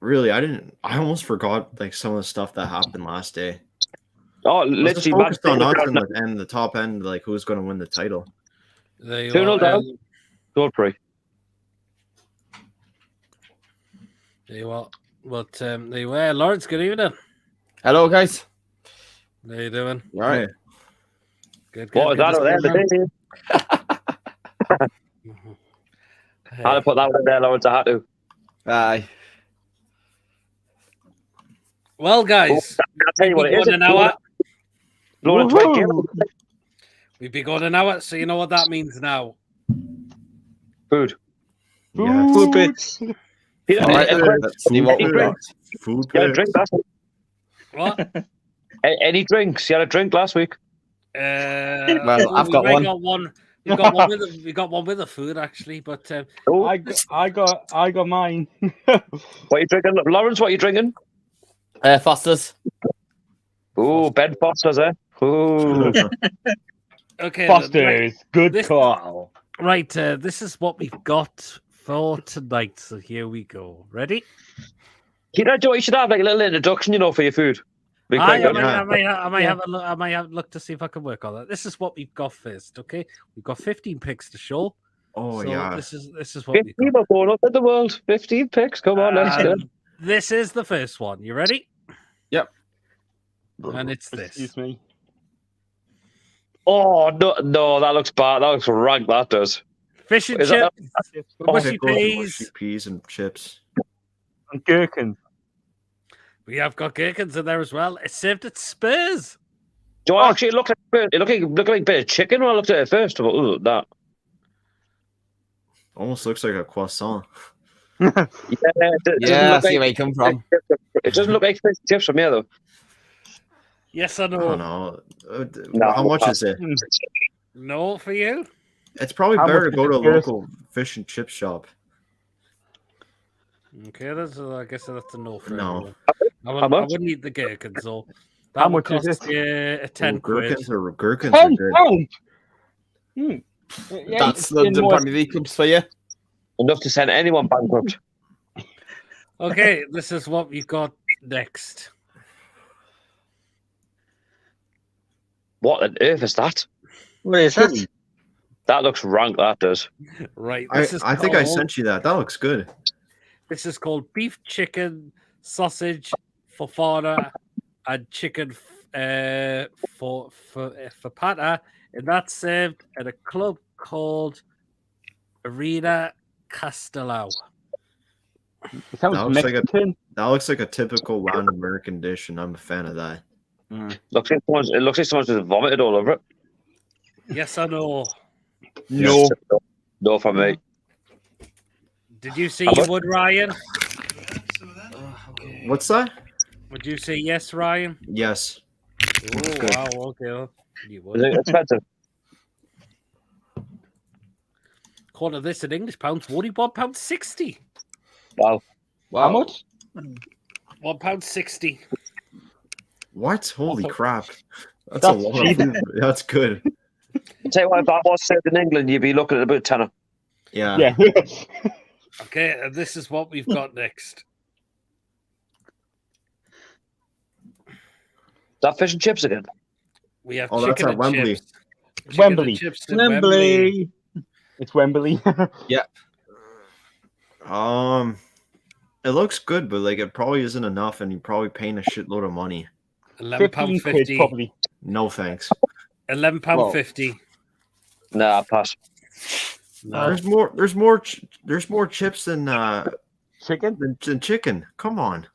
Really, I almost forgot like some of the stuff that happened last day. Oh, Let's literally, focused on us and the top end, like who's going to win the title. 2-0 down. Goal free. There you are. But there you are. Lawrence, good evening. Hello, guys. How you doing? All right. Good. What was that over there? I had to put that one there, Lawrence. I had to. Aye. Well, guys, I'll tell you what it is. an hour. Blowing We've been going an hour, so you know what that means now. Food. Yeah. Food bits. Food. Drink last week. What? Any drinks? You had a drink last week? Well, I've got one. We got one with the food actually, but I got mine. What are you drinking, Lawrence? What are you drinking? Foster's. Oh, Ben Foster's, eh? Ooh. okay. Foster's. Good call. Right, this is what we've got for tonight. So here we go. Ready? You should have like a little introduction, for your food. I might have a look. I might have a look to see if I can work on that. This is what we've got first. Okay, we've got 15 picks to show. Oh so yeah. This is what we've got. 15 going up in the world. 15 picks. Come on, let's go. This is the first one. You ready? Yep. And it's this. Excuse me. Oh no, that looks bad. That looks rank. That does. Fish and Is that- chips, mushy Pickles, peas. mushy peas and chips. And gherkins. We have got gherkins in there as well. It's served at Spurs. Do I actually look like it looked like a bit of chicken when I looked at it first? But that. Almost looks like a croissant. Yeah, Yeah, I see where you come from. It doesn't look like fish and chips from here though. Yes or I don't no? know. How much is it? No for you. It's probably How better much to go is to a it, Chris? local fish and chip shop. Okay, I guess that's a no for No. everyone. How I much? wouldn't eat the gherkins though. How That would much is cost you 10 quid. Gherkins are good. £10. Yeah, That's the Premier League clubs for you. Enough to send anyone bankrupt. Okay, this is what we've got next. What on earth is that? What is that? That looks rank. That does. Right. I This is think I called- sent you that. That looks good. This is called beef, chicken, sausage, fofana, and chicken for pata, and that's served at a club called Arena Castellao. It sounds Mexican. That looks like a typical round American dish, and I'm a fan of that. It looks like someone's just vomited all over it. Yes or no? No. No for me. Did you say you would, Ryan? What's that? Would you say yes, Ryan? Yes. Oh, Good. wow, okay. You Is would. it expensive? Quarter this in English pounds, £41.60. Wow. How much? £1.60. What? Holy Also- crap! That's That's a lot of cheap. food. That's good. I'll tell you what, if that was served in England, you'd be looking at about tenner. Yeah. Yeah. Okay, and this is what we've got next. Is that fish and chips again? We have Oh, that's chicken at and Wembley. chips. Chicken and Wembley. chips in Wembley. It's Wembley. It looks good, but like it probably isn't enough, and you're probably paying a shitload of money. £15 £11.50. probably. No thanks. £11.50. Nah, pass. No. There's more chips than Chicken? than chicken. Come on.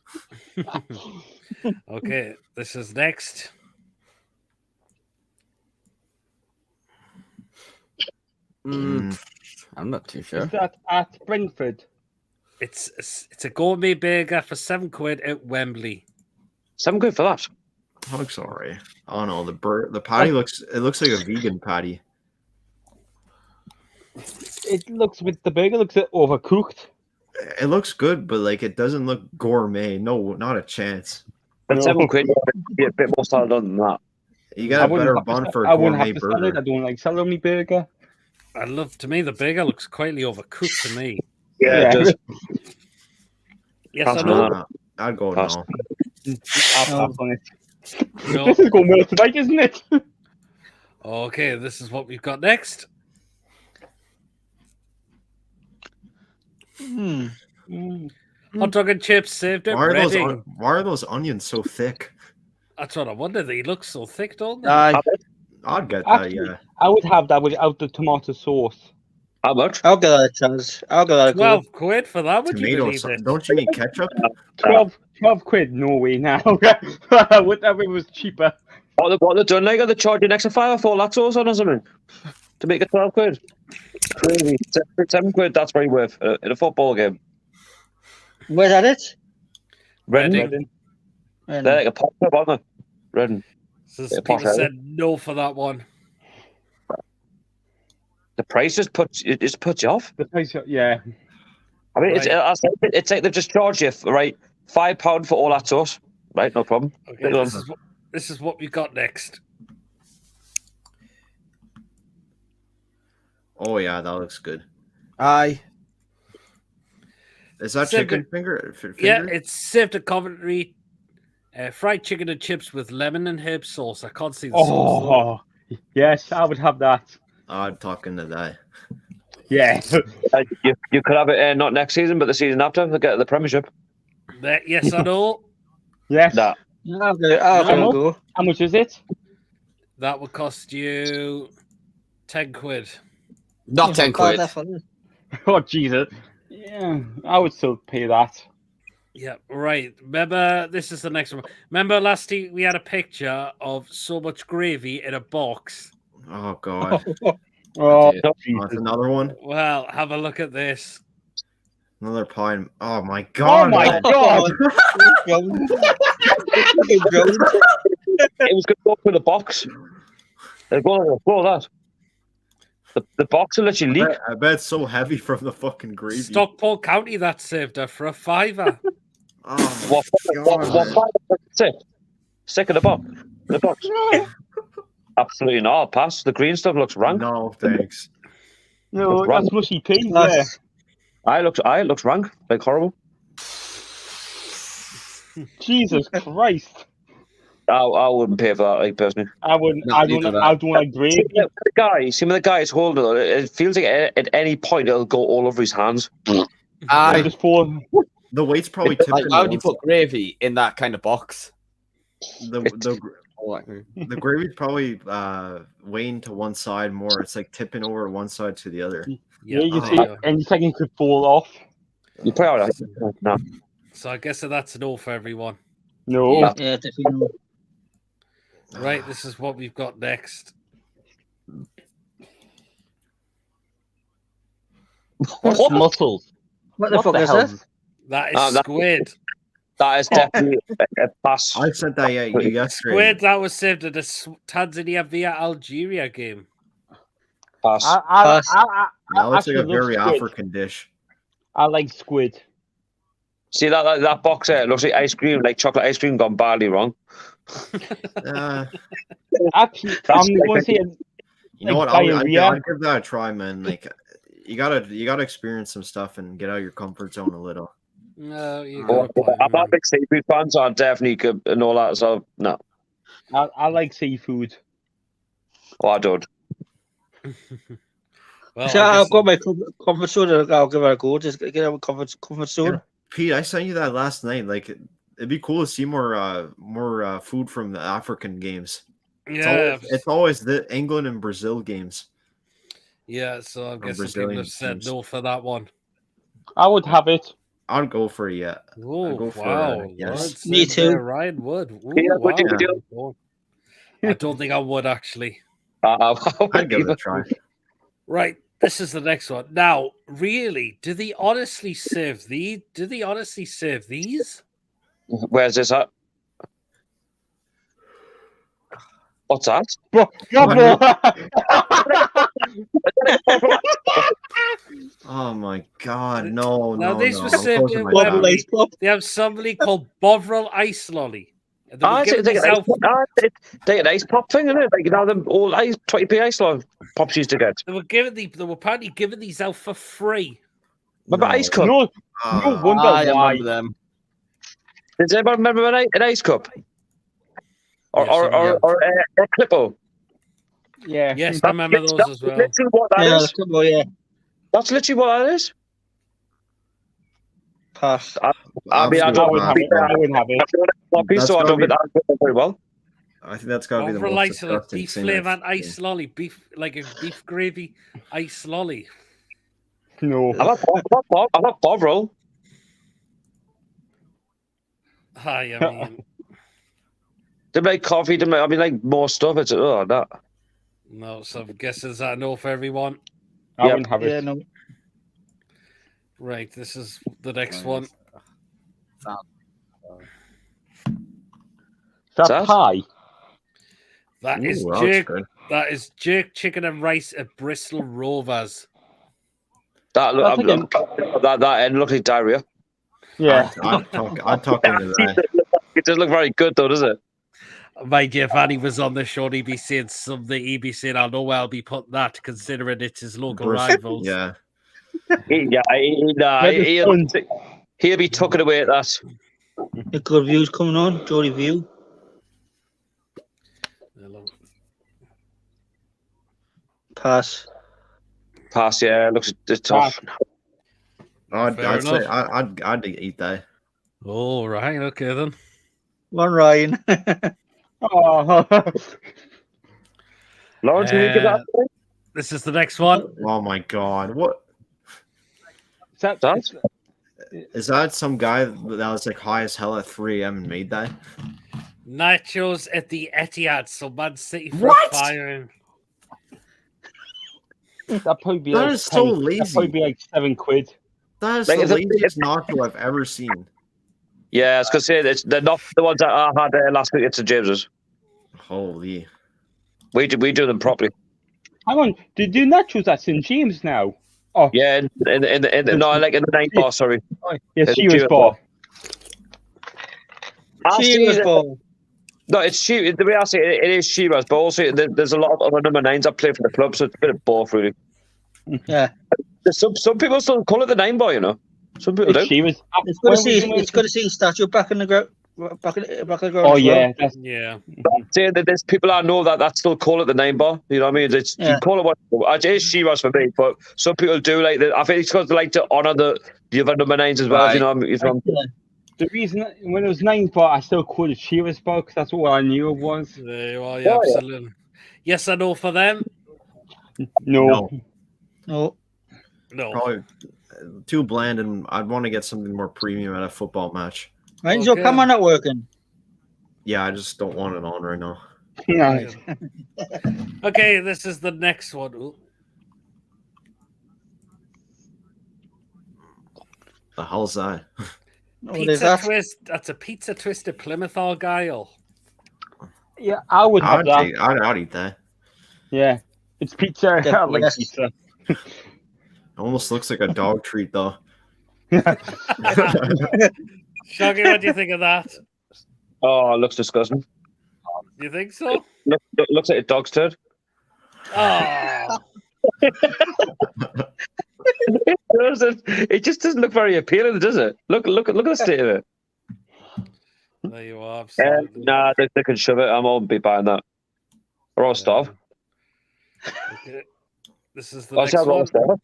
Okay, this is next. I'm not too sure. Is that at Brentford? It's a gourmet burger for £7 at Wembley. £7 for that. That looks alright. I don't know. The patty looks like a vegan patty. It looks with the burger looks overcooked. It looks good, but like it doesn't look gourmet. No, not a chance. But No. £7, you'd be a bit more solid on than that. You got a better bun for a wouldn't gourmet have to sell it. I burger. don't like salami burger. To me, the burger looks quietly overcooked to me. Yeah, it does. Yes Pass or on no? that. I'd go Pass. no. I'll pass on it. No. This is going well tonight, isn't it? Okay, this is what we've got next. Hot dog and chips served at Reading. Why are those onions so thick? That's what I wonder. They look so thick, don't they? Aye. I'd get that. Actually, Yeah. I would have that without the tomato sauce. How much? I'll give that a chance. I'll give that a go. £12 for that. Would you Tomato believe sauce. it? Don't you need ketchup? 12 quid? No way now. Whatever it was cheaper. What they've done, like, are they charging an extra £5 for all that sauce on or something? To make it £12? Crazy. £7, that's very worth in a football game. Where's that it? Reading. They're like a pop club, aren't they? Reading. So Yeah, people posh area. said no for that one. The price just puts you off. The price, yeah. I mean, Right. it's like they've just charged you, right? £5 for all that sauce. Right, no problem. Okay, Go on. this is what we got next. Oh yeah, that looks good. Aye. Is that Served chicken at- finger? Yeah, it's served at Coventry Fried chicken and chips with lemon and herb sauce. I can't see the sauce. Oh, yes, I would have that. I'm talking to that. Yeah. You could have it not next season, but the season after to get the Premiership. Yes or no? Yes. Nah. I'll go. How much is it? That would cost you 10 quid. Not 10 quid. Oh, Jesus. Yeah, I would still pay that. Yeah, right. Remember, this is the next one. Remember last week we had a picture of so much gravy in a box? Oh, God. Oh, That's another one? Well, have a look at this. Another pie. Oh, my God. Oh, my God. It was going to go through the box. They're going to blow that. The box will literally leak. I bet it's so heavy from the fucking gravy. Stockport County that saved her for a £5. Oh, What stick in the box. The box. Absolutely not. I'll pass. The green stuff looks rank. No, thanks. No, that's mushy pink. Yeah. It looks rank. Like horrible. Jesus Christ. I wouldn't pay for that, like, personally. I wouldn't. I don't like gravy. See when the guy is holding it, it feels like at any point it'll go all over his hands. I just fall. The weight's probably tipped. Like, why would you put gravy in that kind of box? The gravy's probably weighing to one side more. It's like tipping over one side to the other. Yeah, you see, and you think it could fall off. You probably no. So I guess that's a no for everyone. No. Yeah, definitely no. Right, this is what we've got next. What's mussels? What the fuck is this? That is squid. That is definitely a pass. I sent that yesterday. Squid that was saved at a Tanzania via Algeria game. Pass. That looks like a actually very love squid. African dish. I like squid. See that box there? It looks like ice cream, like chocolate ice cream gone badly wrong. Actually, I'm going to say, you know what? I'll give that a try, man. Like, you gotta experience some stuff and get out of your comfort zone a little. No, you I'm not a big seafood fan, so I definitely could and all that. So no. I like seafood. Oh, I don't. Well, So I've got my comfort zone. I'll give it a go. Just get out of comfort zone. Yeah. Pete, I sent you that last night. Like, it'd be cool to see more food from the African games. Yeah, it's always the England and Brazil games. Yeah, so I'm guessing Brazilian people have said teams. no for that one. I would have it. I'd go for it. Yeah. Oh, go for wow. yes. Me too. Ryan would. Ooh, Yeah, wow. would you? I don't think I would actually. I'd give it a try. Right, this is the next one. Now, really, do they honestly serve these? Do they honestly serve these? Where's this at? What's that? Bro. Oh my God! No, Now, no, these no. were I'm served closing in my Wembley. mouth. Ice pop. They have somebody called Bovril Ice Lolly. And they were giving these out- They an ice pop thing, isn't it? Like, you know, them all ice 20p ice lolly pops used to get. they were apparently giving these out for free. What about ice cup? No wonder I why. remember them. Does anybody remember an ice cup? Or Yes, a Clippo? Yeah. Yes, I remember those as well. Literally what that Yeah, is. come on, yeah. That's literally what that is. Pass. I mean, I I wouldn't have it. I wouldn't have it. That's so I gotta don't be- think that's very well. I think that's gotta be the Bovril most Ice Lolly, disgusting beef thing flavour I've and ice seen. lolly, like a beef gravy ice lolly. No. I love Bovril. Hi, I mean, They make coffee. Like more stuff. It's that. no. So I'm guessing is that a no for everyone. I wouldn't have Yeah, it. no. Right, this is the next one. That Saz? pie. That is Ooh, that's jerk. good. That is jerk chicken and rice at Bristol Rovers. That That's that end looks like diarrhea. Yeah. I'd talk into that. It doesn't look very good though, does it? My dear, if Annie was on the show, he'd be saying something. He'd be saying, "I know where I'll be putting that, considering it's his local rivals." Yeah. He'll be tucking away at that. A good view's coming on. Jody View. Pass. Pass, yeah, looks tough. I'd say I'd eat that. Oh, right. Okay, then. One Ryan. Oh, Lawrence, can you give that? This is the next one. Oh my god! What That's is that? Some guy that was like high as hell at 3 a.m. and made that? Nachos at the Etihad. So Man City for What? firing. that'd probably be That like is so 10 That'd lazy. probably be like £7. That is Like, the is it- laziest nacho I've ever seen. yeah, I was gonna say they're not the ones that I had last week at St James's. Holy! We do them properly. Hang on, do you do nachos at St James now? Oh, Yeah, in the 9 bar. Sorry. yes, it's she was Chivas bar. Chivas ball. No, it's she. The way I say it, it is Chivas, but also there's a lot of other number 9s that play for the club, so it's a bit of both, really. Yeah. There's some people still call it the 9 bar, you know. Some people do. She was. It's good to see statue back in the ground. Back of the ground. Oh as yeah, well. Yeah. Saying that there's people I know that still call it the 9 bar. You know what I mean? It's Yeah. you call it what it is Chivas for me, but some people do like that. I think it's because they like to honour the other number 9s as well. Right. You know what I mean? the reason when it was 9 bar, I still called it Chivas bar because that's what I knew it was. There you are. Yeah, absolutely. Yes, I know for them. No. No. No. Probably too bland, and I'd want to get something more premium at a football match. When's your camera not working? Yeah, I just don't want it on right now. Right. Okay, this is the next one. Ooh. The hell's that? What is Pizza that? twist. That's a pizza twist at Plymouth Argyle. Yeah, I would have that. I'd eat that. Yeah, it's pizza. I like Yes. pizza. It almost looks like a dog treat, though. Shaggy, what do you think of that? Oh, it looks disgusting. Do you think so? Looks like a dog's turd. Oh, It just doesn't look very appealing, does it? Look at the state of it. there you are. Absolutely. Nah, they can shove it. I won't be buying that. Or I'll starve. Okay. This is the I'll next say I'll one. starve.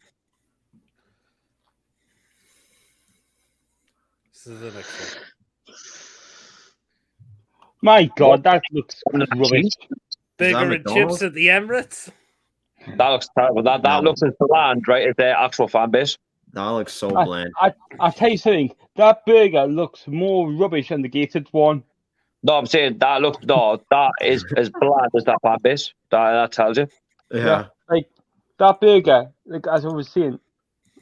This is the next one. My God, that looks rubbish. Burger and McDonald's? chips at the Emirates. That looks terrible. That No. looks as bland, right? As their actual fan base. That looks so bland. I'll tell you something. That burger looks more rubbish than the gated one. No, I'm saying that is as bland as that fan base. That tells you. Yeah. Like that burger, like as I was saying,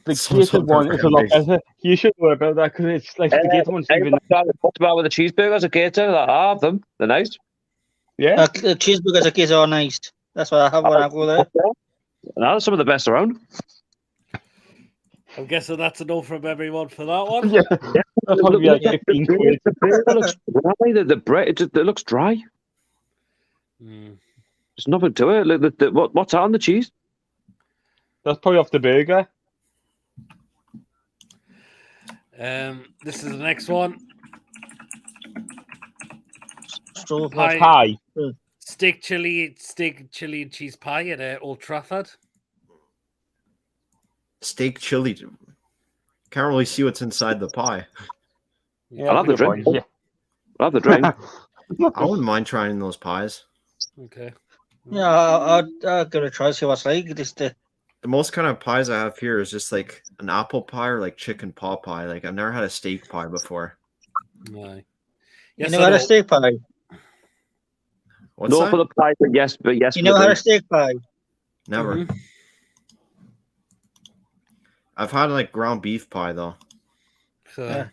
the So gated one is a lot fan-based. better. You should know about that because it's like the gated one's even. What's about with the cheeseburgers at Gator? I have them. They're nice. Yeah. The cheeseburgers at Giza are nice. That's what I have when I go there. Now they're some of the best around. I'm guessing that's a no from everyone for that one. Yeah. That's probably like 15 quid. The burger looks dry. The bread, it looks dry. Mm. There's nothing to it. Look, what's on the cheese? That's probably off the burger. This is the next one. Stove Pie. Pie. Steak chili and cheese pie at Old Trafford. Steak chili. Can't really see what's inside the pie. Yeah, I'll have the drink. Yeah. I'll have the drink. I wouldn't mind trying those pies. Okay. Yeah, I'll give it a try, see what's like. Just The most kind of pies I have here is just like an apple pie or like chicken pot pie. Like I've never had a steak pie before. No. you Yes, never I had a know. steak pie. What's No that? for the pie, but yes You for never the had a drink. steak pie. Never. Mhm. I've had like ground beef pie though. So, Yeah.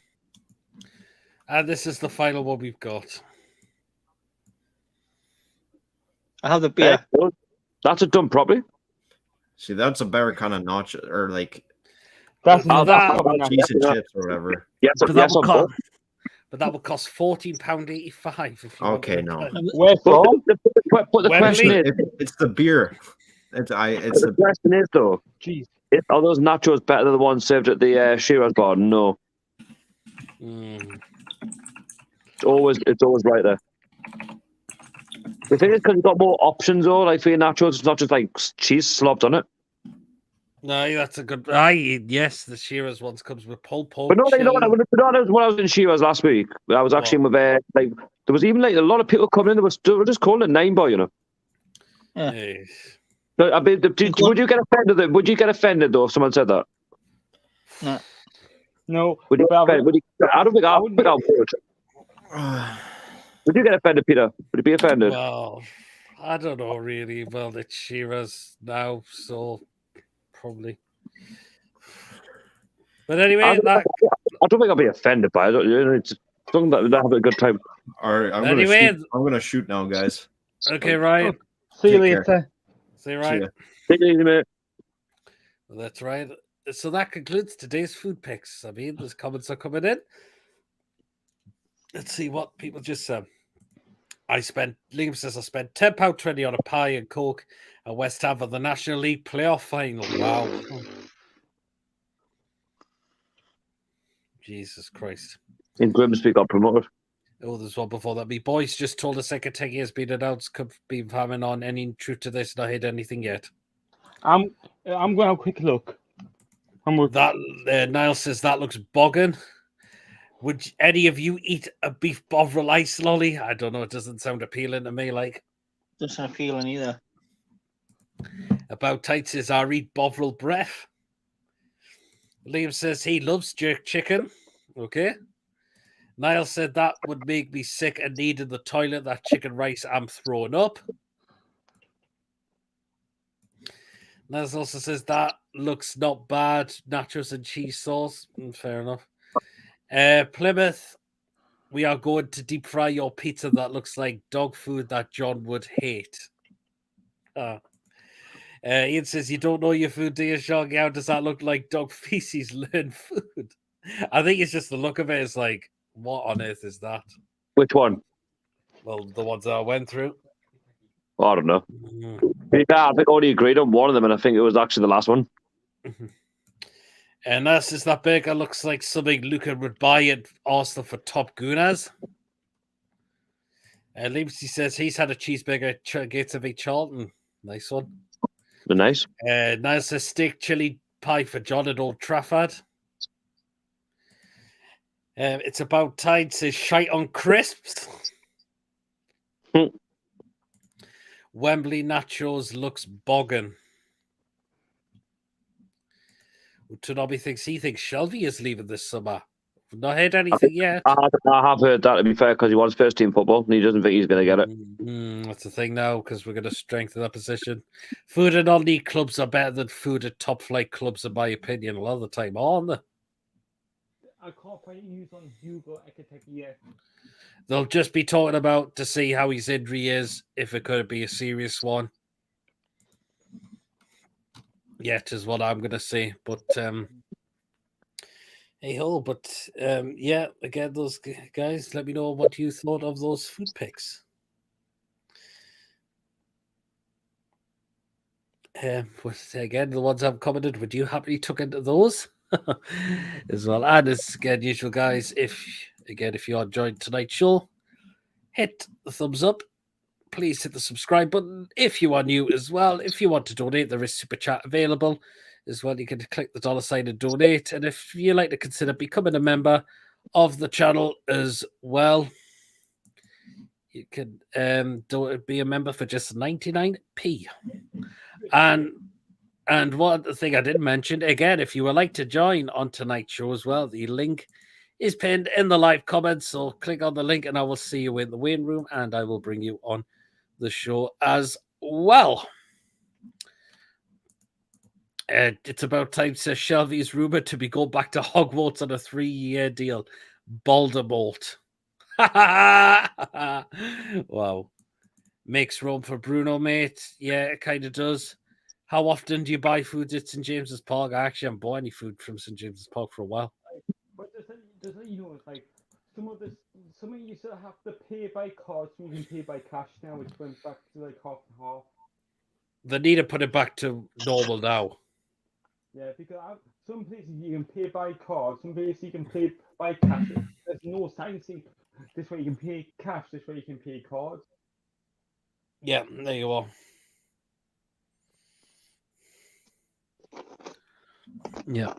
and this is the final one we've got. I have the beer. Well, that's it done properly. See, that's a better kind of nacho or like That's I'll- that's probably not- cheese and chips or whatever. Yes, But that yes will on cost, both. but that will cost £14.85. If you want Okay, to no. buy. Where But from? the Wembley. question is, It's the beer. It's the the question is though, Jeez. are those nachos better than the ones served at the Shiraz bar? No. Mm. It's always right there. The thing is, because you've got more options, though, like for your nachos, it's not just like cheese slobbed on it. No, that's a good. Yes, the Shearer's ones comes with pulled pork. But no, you know chili. when I was in Shiraz last week, I was actually with like there was even like a lot of people coming in. They were just calling it Nine Boy, you know. Yeah. But, I mean, would you get offended? Would you get offended though if someone said that? No. No. Would you? I don't think I would. Would you get offended, Peter? Would you be offended? Well, I don't know really. Well, it's Shearer's now, so probably. But anyway, I don't think I'll be offended by it. It's something that have a good time. All right, I'm gonna shoot now, guys. Okay, Ryan. See you Take later. care. See you, Ryan. Take it easy, mate. Well, that's right. So that concludes today's food picks. I mean, those comments are coming in. Let's see what people just said. Liam says I spent £10.20 on a pie and Coke at West Ham for the National League playoff final. Wow. Jesus Christ. In Grimsby got promoted. Oh, there's one before that. Me boys just told us Secretary has been announced. Could be farming on any truth to this. Not hit anything yet. I'm going to have a quick look. Niall says that looks boggin. Would any of you eat a beef bovril ice lolly? I don't know. It doesn't sound appealing to me. Like, doesn't appealing either. About Tight says I eat bovril breath. Liam says he loves jerk chicken. Okay. Niall said that would make me sick and need in the toilet. That chicken rice I'm throwing up. Niall also says that looks not bad. Nachos and cheese sauce. Fair enough. Plymouth, we are going to deep fry your pizza that looks like dog food that John would hate. Ian says, you don't know your food, do you, Sean? How does that look like dog feces learn food? I think it's just the look of it. It's like, what on earth is that? Which one? Well, the ones that I went through. I don't know. I think I only agreed on one of them, and I think it was actually the last one. And that's just that burger looks like something Luca would buy at Arsenal for Top Gunas. Leipzig says he's had a cheeseburger at Gates of Charlton. Nice one. Nice. Niall says steak chili pie for John at Old Trafford. It's about time says shite on crisps. Wembley nachos looks boggin. Tonobi thinks Shelby is leaving this summer. I've not heard anything yet. I have heard that, to be fair, because he wants first team football and he doesn't think he's going to get it. That's the thing now, because we're going to strengthen that position. Food at non-league clubs are better than food at top flight clubs, in my opinion, a lot of the time, aren't they? I can't find news on Hugo Ekiteke yet. They'll just be talking about to see how his injury is, if it could be a serious one. Yet is what I'm going to say. But, hey-ho, but, yeah, again, those guys, let me know what you thought of those food picks. Again, the ones I've commented, would you happily tuck into those as well? And as again, usual, guys, if you are enjoying tonight's show, hit the thumbs up. Please hit the subscribe button if you are new as well. If you want to donate, there is Super Chat available as well. You can click the $sign and donate. And if you like to consider becoming a member of the channel as well, you can be a member for just 99p. And one thing I didn't mention, again, if you would like to join on tonight's show as well, the link is pinned in the live comments. So click on the link and I will see you in the waiting room and I will bring you on the show as well. It's about time, says Shelby is rumored to be going back to Hogwarts on a 3-year deal. Voldemort. Wow. Makes room for Bruno, mate. Yeah, it kind of does. How often do you buy food at St. James's Park? I actually haven't bought any food from St. James's Park for a while. But does that, you know, it's like some of you still have to pay by card, some you can pay by cash now, which went back to like half and half. They need to put it back to normal now. Yeah, because some places you can pay by card, some places you can pay by cash. There's no sign saying This way you can pay cash. This way you can pay cards. Yeah, there you are. Yeah.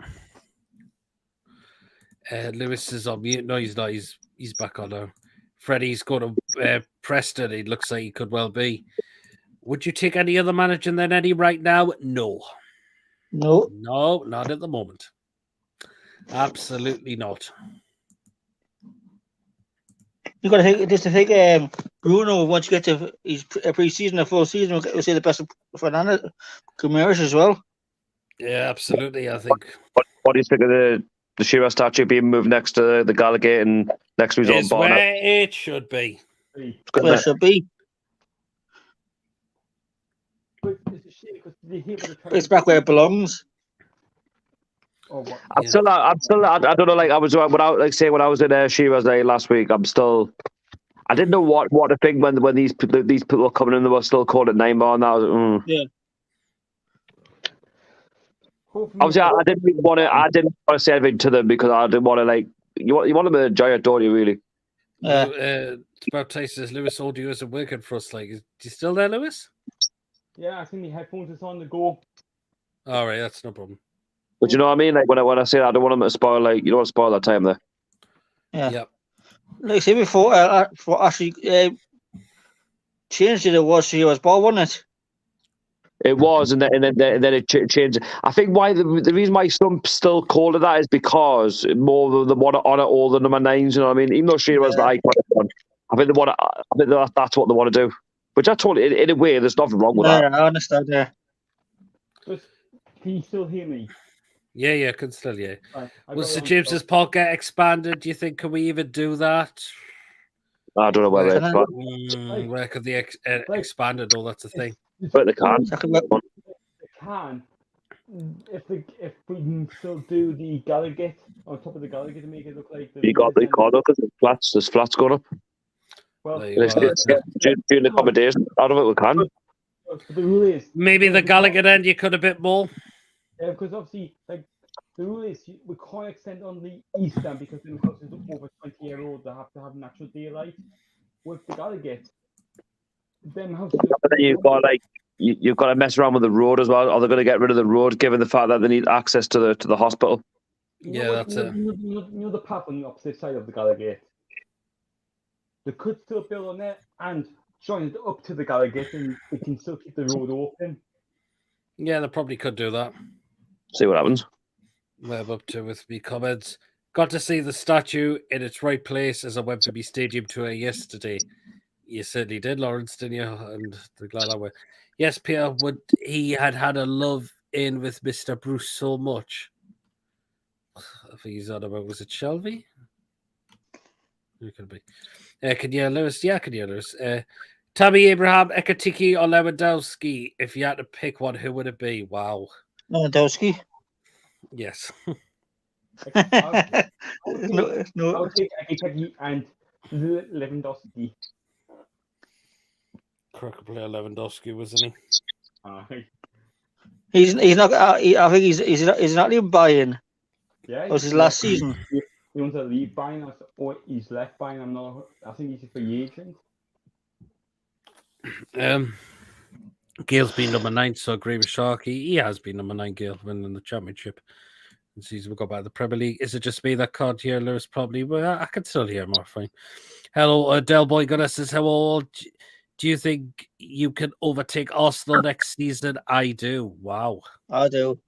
Lewis is on mute. No, he's not. He's back on now. Freddie's going to Preston. It looks like he could well be. Would you take any other manager than Eddie right now? No. No. No, not at the moment. Absolutely not. You got to think. Bruno, once you get to his pre-season or full season, we'll see the best of Fernandez, Guimaraes as well. Yeah, absolutely. I think. What do you think of the Shearer statue being moved next to the Gallagher and next to his own It's bar? where it should be. Where it should be. It's back where it belongs. I'm still. I don't know. Like I was when I when I was in Shearer's Day last week. I didn't know what to think when these people were coming in. They were still called it Neymar, and I was yeah. Obviously, I didn't really want to. I didn't want to say anything to them because I didn't want to you want them to enjoy it, don't you? Really. It's about Tyson says Lewis audio isn't working for us. Like, is you still there, Lewis? Yeah, I think the headphones is on the go. All right, that's no problem. But you know what I mean? Like when I say I don't want them to spoil, you don't want to spoil that time there. Yeah. Yep. Like I said before, for actually changed it was Shearer's ball, wasn't it? It was, and then it changed. I think why the reason why some still call it that is because more of them want to honour all the number 9s. You know what I mean? Even though Shearer's the iconic one, I think they want to. I think that's what they want to do. Which I totally, in a way, there's nothing wrong with that. I understand. Yeah. But can you still hear me? Yeah, I can still hear. Right, Will St James's Park get expanded? Do you think? Can we even do that? I don't know where it's where could they expand it? Oh, that's the thing. But they can. They can. If we can still do the Gallagher on top of the Gallagher to make it look like you got because there's flats going up. Well, doing the accommodation out of it, we can. The rule is maybe the Gallagher end you could a bit more. Yeah, because obviously, the rule is we can't extend on the east end because then because it's over 20-year-old, they have to have natural daylight. With the Gallagher, then you've got to mess around with the road as well. Are they going to get rid of the road, given the fact that they need access to the hospital? That's it. You know the path on the opposite side of the Gallagher. They could still build on it and join it up to the Gallagher, and they can still keep the road open. Yeah, they probably could do that. See what happens. Web up to with me comments. Got to see the statue in its right place as I went to be stadium tour yesterday. You certainly did, Lawrence, didn't you? And the glad I went. Yes, Pierre, he had a love in with Mr. Bruce so much. I think he's on about, was it Shelby? Who could it be? Can you hear Lewis? Yeah, I can hear Lewis. Tammy Abraham, Ekatiki, or Lewandowski? If you had to pick one, who would it be? Wow. Lewandowski. Yes. No. I would take Ekatiki and Lewandowski. Cracker player Lewandowski, wasn't he? He's not. I think he's not even buying. Yeah, it was his last season. He wants to leave buying, or he's left buying. I think he's a free agent. Gale's been number 9, so I agree with Sharky. He has been number 9, Gale, winning the championship. And season we go back to the Premier League. Is it just me that can't hear Lewis? Probably, but I can still hear him. Fine. Hello, Del Boy Gunner says, how old do you think you can overtake Arsenal next season? I do. Wow. I do.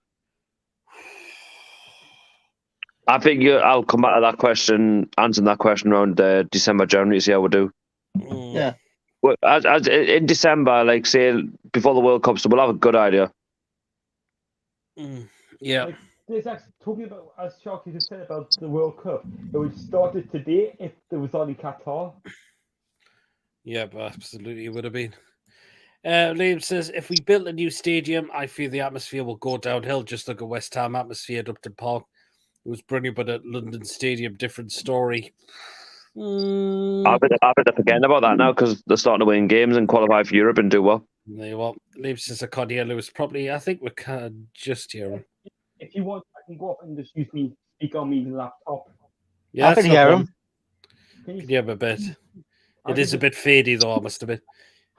I think I'll come back to that question, answering that question around December, January, see how we do. Yeah. Well, as in December, like say before the World Cup, so we'll have a good idea. Yeah. Like, there's actually talking about, as Sharky just said about the World Cup, it would started today if there was on in Qatar. Yeah, but absolutely it would have been. Liam says, if we built a new stadium, I feel the atmosphere will go downhill. Just like a West Ham atmosphere at Upton Park. It was brilliant, but at London Stadium, different story. I've been forgetting about that now because they're starting to win games and qualify for Europe and do well. There you are. Liam says, I can't hear Lewis properly. I think we can just hear him. If you want, I can go up and just use me, speak on me laptop. Yeah, I can hear him. Yeah, a bit. It is a bit fadey, though, I must admit.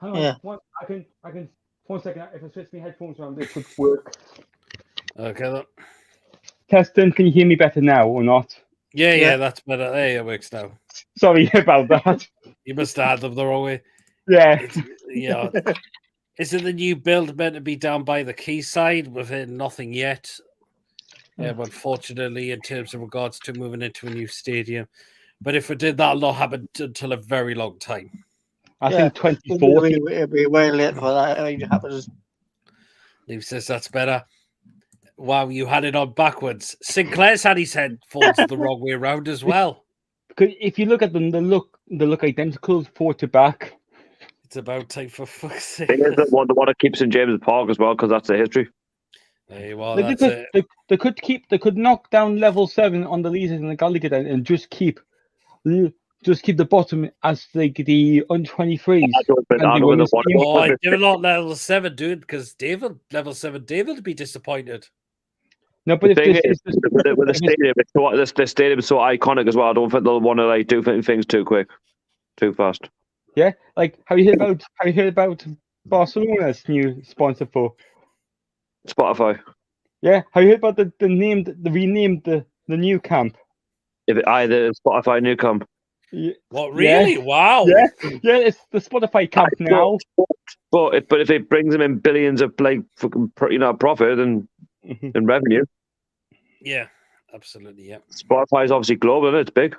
Hang on. Yeah. I can. 1 second. If I switch my headphones around, this should work. Okay, then. Testing. Can you hear me better now or not? Yeah, that's better. There it works now. Sorry about that. You must have had them the wrong way. Yeah. Isn't the new build meant to be down by the quayside within nothing yet? Unfortunately, in terms of regards to moving into a new stadium. But if it did, that'll not happen until a very long time. I think 2040. It'll be way late for that. It happens. Steve says that's better. Wow, you had it on backwards. Sinclair's had his headphones the wrong way around as well. Because if you look at them, they look identical forward to back. It's about time for fuck's sake. They want to keep St James's Park as well because that's the history. Hey, well, they could knock down level 7 on the leaders in the Gallagher and just keep the bottom as like the under-23s. I did not level 7, dude, because level 7 David would be disappointed. No, but with the stadium, the stadium's so iconic as well. I don't think they'll want to like do things too quick, too fast. Yeah, like have you heard about Barcelona's new sponsor for Spotify? Yeah, have you heard about the renamed the new camp? The Spotify new camp. Yeah. What, really? Yeah. Wow. Yeah, it's the Spotify camp now. But if it brings them in billions of profit and revenue. Yeah, absolutely. Yeah. Spotify is obviously global, isn't it? It's big.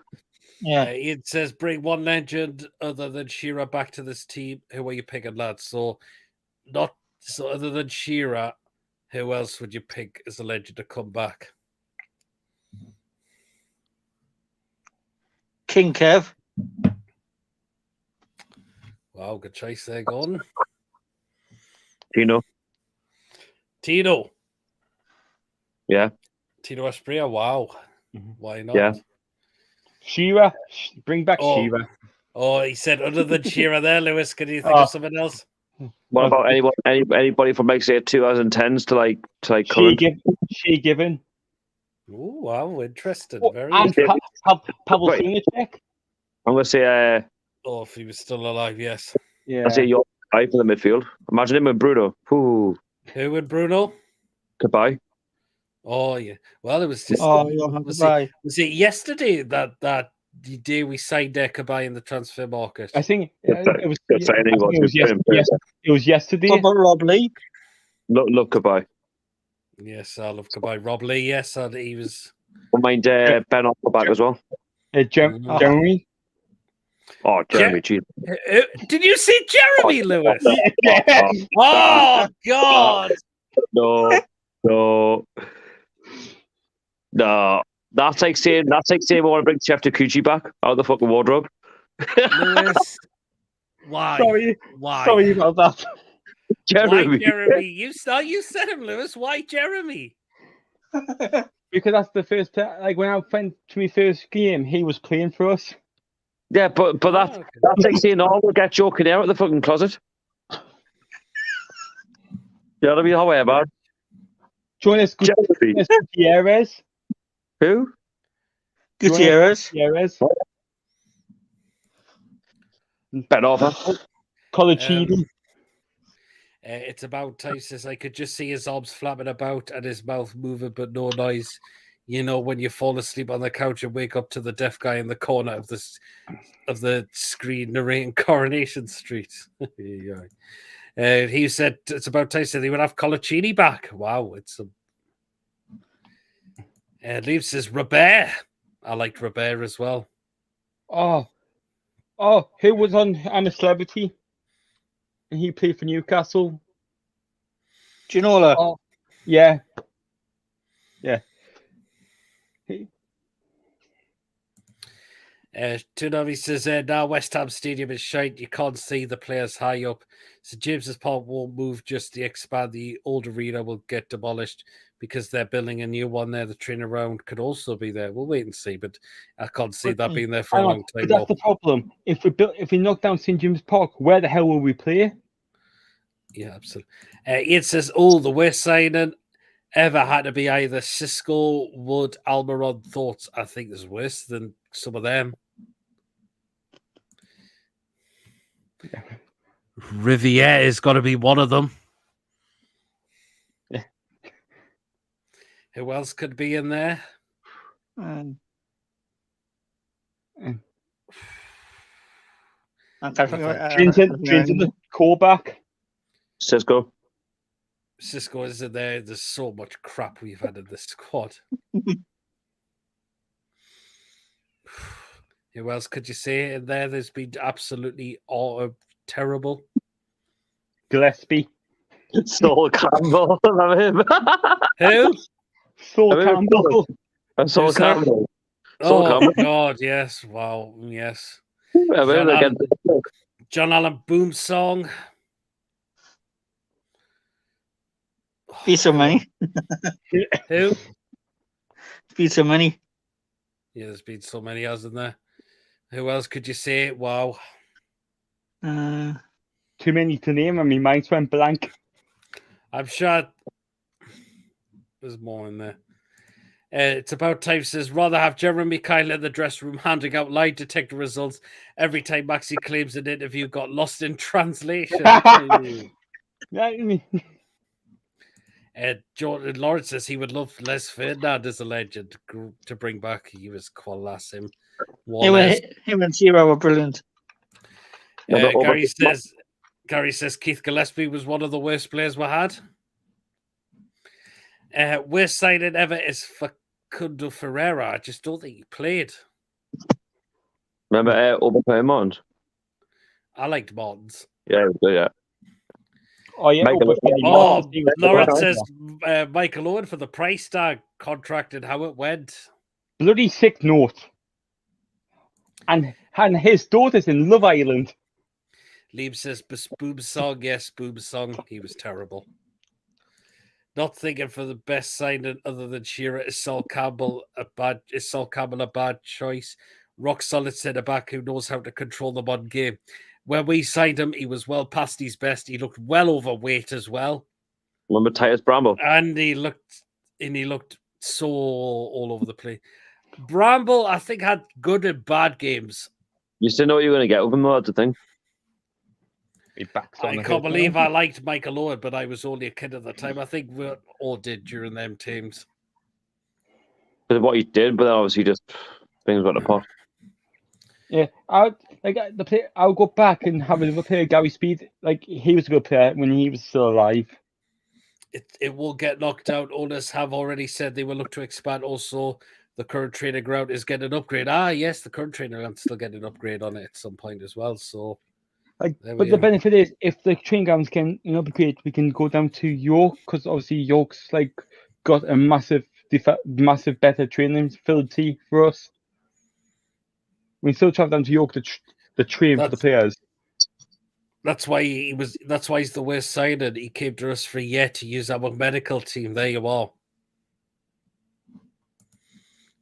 Yeah. It says bring one legend other than Shearer back to this team. Who are you picking, lads? So other than Shearer, who else would you pick as a legend to come back? King Kev. Wow, good choice there, Gordon. Tino. Yeah. Tino Asprilla, wow. Why not? Yeah. Shearer, bring back Shearer. Oh, he said other than Shearer there, Lewis. Can you think of something else? What about anybody from like say 2010s to like current? Shea Given. Oh, wow, interesting. Very and interesting. Pavel Sinic. I'm gonna say if he was still alive, yes. Yeah. I say your guy for the midfield. Imagine him with Bruno. Ooh. Who with Bruno? Goodbye. Oh yeah. Well, it was just. Was it yesterday that the day we signed Kabay in the transfer market? I think it was yesterday. What about Rob Lee? Love Kabay. Yes, I love Kabay. Rob Lee, yes, and he was. I mind Ben off the back as well. Jeremy. Oh, Jeremy, geez. Did you see Jeremy, Lewis? Oh God! No. That's like saying I want to bring Chef Takuchi back out of the fucking wardrobe. Lewis, why? Sorry about that. Jeremy. Why Jeremy? You said him, Lewis. Why Jeremy? Because that's the first time. Like when I went to my first game, he was playing for us. Yeah, but that's like saying, we'll get Joe Kinnear out of the fucking closet. You know what I mean? However, Jonas Gutierrez. Who? Gutierrez. Bet over. Colaccini. It's about time, says I could just see his arms flapping about and his mouth moving, but no noise. You know, when you fall asleep on the couch and wake up to the deaf guy in the corner of the screen narrating Coronation Street. He said it's about time that he would have Colaccini back. Wow, it's a. Leaves says Robert. I liked Robert as well. Oh, who was on I'm a Celebrity? And he played for Newcastle. Ginola. Oh, yeah. Tunavi says, now West Ham Stadium is shite. You can't see the players high up. So James's Park won't move just to expand. The old arena will get demolished because they're building a new one there. The training ground could also be there. We'll wait and see, but I can't see that being there for a long time. That's the problem. If we knock down St. James's Park, where the hell will we play? Yeah, absolutely. It says, the worst signing ever had to be either Cisco, Wood, Almiron. Thoughts? I think there's worse than some of them. Riviere has got to be one of them. Yeah. Who else could be in there? Changing the callback. Cisco. Cisco is in there. There's so much crap we've had in this squad. Who else could you say in there? There's been absolutely terrible. Gillespie. Saul Campbell. Love him. Who? Saul Campbell. Saul Campbell. Oh, God, yes. Wow, yes. John Allen Boom song. Be so many. Who? Be so many. Yeah, there's been so many, hasn't there? Who else could you say? Wow. Too many to name. I mean, mine went blank. I'm sure there's more in there. It's about time says, rather have Jeremy Kyle in the dressing room handing out lie detector results every time Maxi claims an interview got lost in translation. Jordan Lawrence says he would love Les Ferdinand as a legend to bring back. He was Qualas him. Him and Zero were brilliant. Gary says Keith Gillespie was one of the worst players we had. Worst signing ever is Facundo Ferreira. I just don't think he played. Remember Oberpay Mons? I liked Mons. Yeah, yeah. Oh, yeah. Lawrence says Michael Owen for the price tag contract and how it went. Bloody sick note. And his daughter's in Love Island. Lieb says Boom Song. Yes, Boom Song. He was terrible. Not thinking for the best signing other than Shearer is Sol Campbell a bad choice. Rock solid centre back who knows how to control the modern game. When we signed him, he was well past his best. He looked well overweight as well. Remember Titus Bramble? And he looked so all over the place. Bramble, I think, had good and bad games. You still know what you're going to get with him, though, that's the thing. I can't believe I liked Michael Owen, but I was only a kid at the time. I think we all did during them teams. But what he did, but then obviously just things went apart. Yeah, I'll go back and have a look at Gary Speed. Like, he was a good player when he was still alive. It will get knocked out. Owners have already said they will look to expand. Also, the current training ground is getting an upgrade. Yes, the current training ground still getting an upgrade on it at some point as well. So, but the benefit is if the training grounds can be great, we can go down to York because obviously York's got a massive better training facility for us. We still travel down to York to train for the players. That's why he's the worst signing. He came to us for a year to use our medical team. There you are.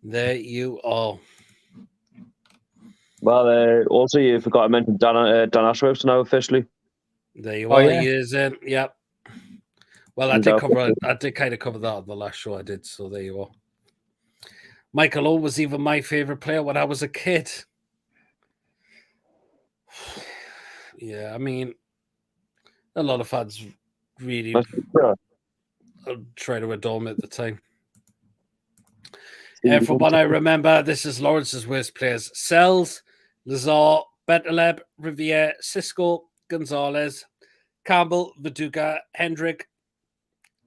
There you are. Well, also you forgot to mention Dan Ashworth's now officially. There you are. He is in. Yep. Well, I did kind of cover that on the last show I did. So there you are. Michael O was even my favorite player when I was a kid. Yeah, I mean, a lot of fans really try to adore him at the time. From what I remember, this is Lawrence's worst players. Sells, Lazar, Bentaleb, Riviere, Cisco, Gonzalez, Campbell, Viduka, Hendrick,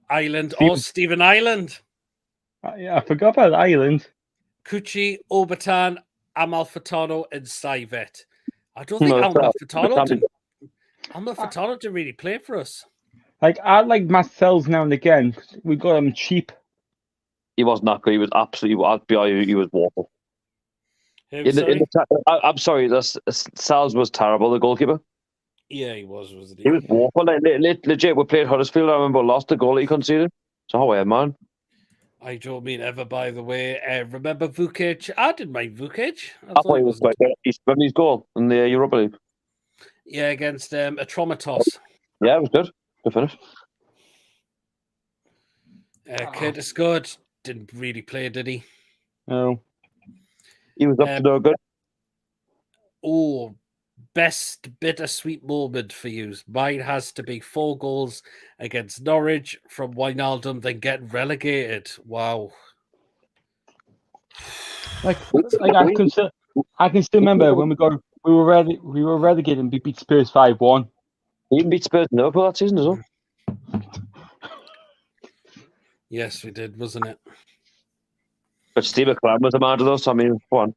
Island, Stephen Island. Yeah, I forgot about Island. Cucci, Obertan, Amalfitano, and Stivet. I don't think Amalfitano didn't really play for us. I like Matt Sells now and again because we got him cheap. He wasn't that good. He was absolutely. He was awful. I'm sorry. Sells was terrible. The goalkeeper. Yeah, he was, wasn't he? He was awful. Legit, we played Huddersfield. I remember lost the goal he conceded. So how man. I don't mean ever, by the way. Remember Vukic? I didn't mind Vukic. I thought he was quite good. Remember his goal in the Europa League? Yeah, against Atromitos. Yeah, it was good. Good finish. Curtis Good didn't really play, did he? No. He was up to no good. Oh, best bittersweet moment for you. Mine has to be 4 goals against Norwich from Wijnaldum, then getting relegated. Wow. Like I can still remember when we were relegated and we beat Spurs 5-1. You even beat Spurs in Liverpool that season as well. Yes, we did, wasn't it? But Steve McLaren was the manager though, so I mean, go on.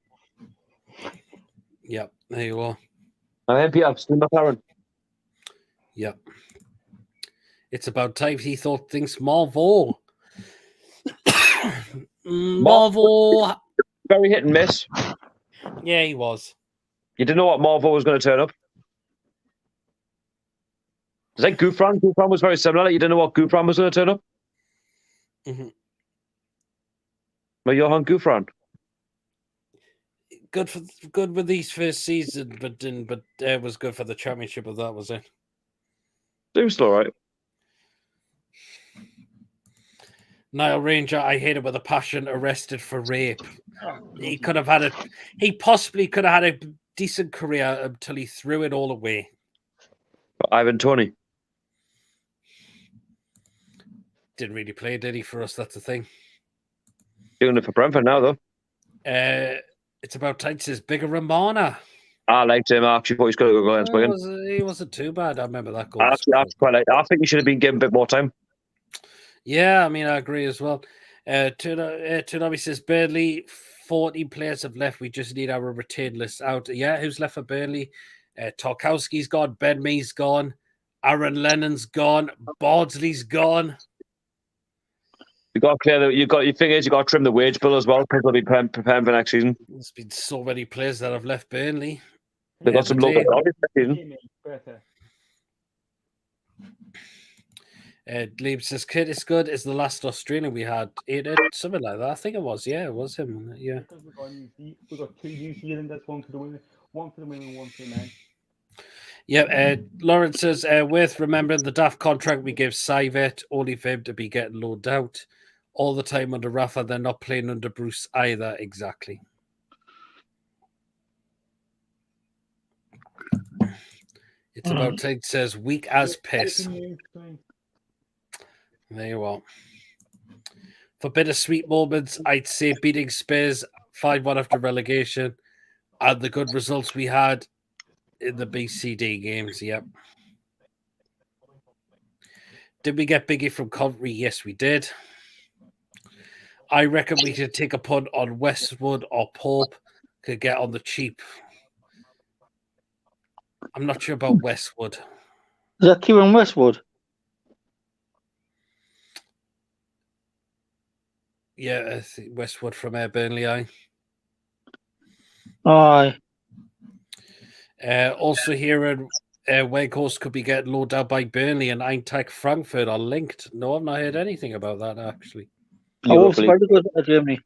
Yep, there you are. MPF, Steve McLaren. Yep. It's about time he thought things Marvel. Marvel. Very hit and miss. Yeah, he was. You didn't know what Marvel was going to turn up. It's like Gouffran. Gouffran was very similar. You didn't know what Gouffran was going to turn up. Mm-hmm. But Johan Gouffran. Good with these first season, but was good for the championship of that, was it? It was all right. Niall Ranger, I hate it with a passion, arrested for rape. He possibly could have had a decent career until he threw it all away. But Ivan Toney. Didn't really play, did he, for us? That's the thing. Doing it for Brentford now, though. It's about time, says Bigger Romana. I liked him. I actually thought he was going to go against Wigan. He wasn't too bad. I remember that goal. I think he should have been given a bit more time. Yeah, I mean, I agree as well. Tsunami says, Burnley, 40 players have left. We just need our retained list out. Yeah, who's left for Burnley? Tarkowski's gone. Ben Mee's gone. Aaron Lennon's gone. Bardsley's gone. You got to clear your thing is you got to trim the wage bill as well. People will be preparing for next season. There's been so many players that have left Burnley. They've got some local next season. Glebe says Curtis Good is the last Australian we had. Something like that. I think it was. Yeah, it was him. Yeah. We got 2 New Zealanders, one for the women, one for the men. Yeah, Lawrence says, worth remembering the daft contract we gave Sivert, only for him to be getting loaned out all the time under Rafa. They're not playing under Bruce either. Exactly. It's about time, says, weak as piss. There you are. For bittersweet moments, I'd say beating Spurs 5-1 after relegation and the good results we had in the BCD games. Yep. Did we get Biggie from Coventry? Yes, we did. I reckon we could take a punt on Westwood or Pope. Could get on the cheap. I'm not sure about Westwood. Is that Kieran Westwood? Yeah, I think Westwood from Burnley. Aye. Also hearing Weghorst could be getting loaned out by Burnley and Eintracht Frankfurt are linked. No, I've not heard anything about that actually. Germany.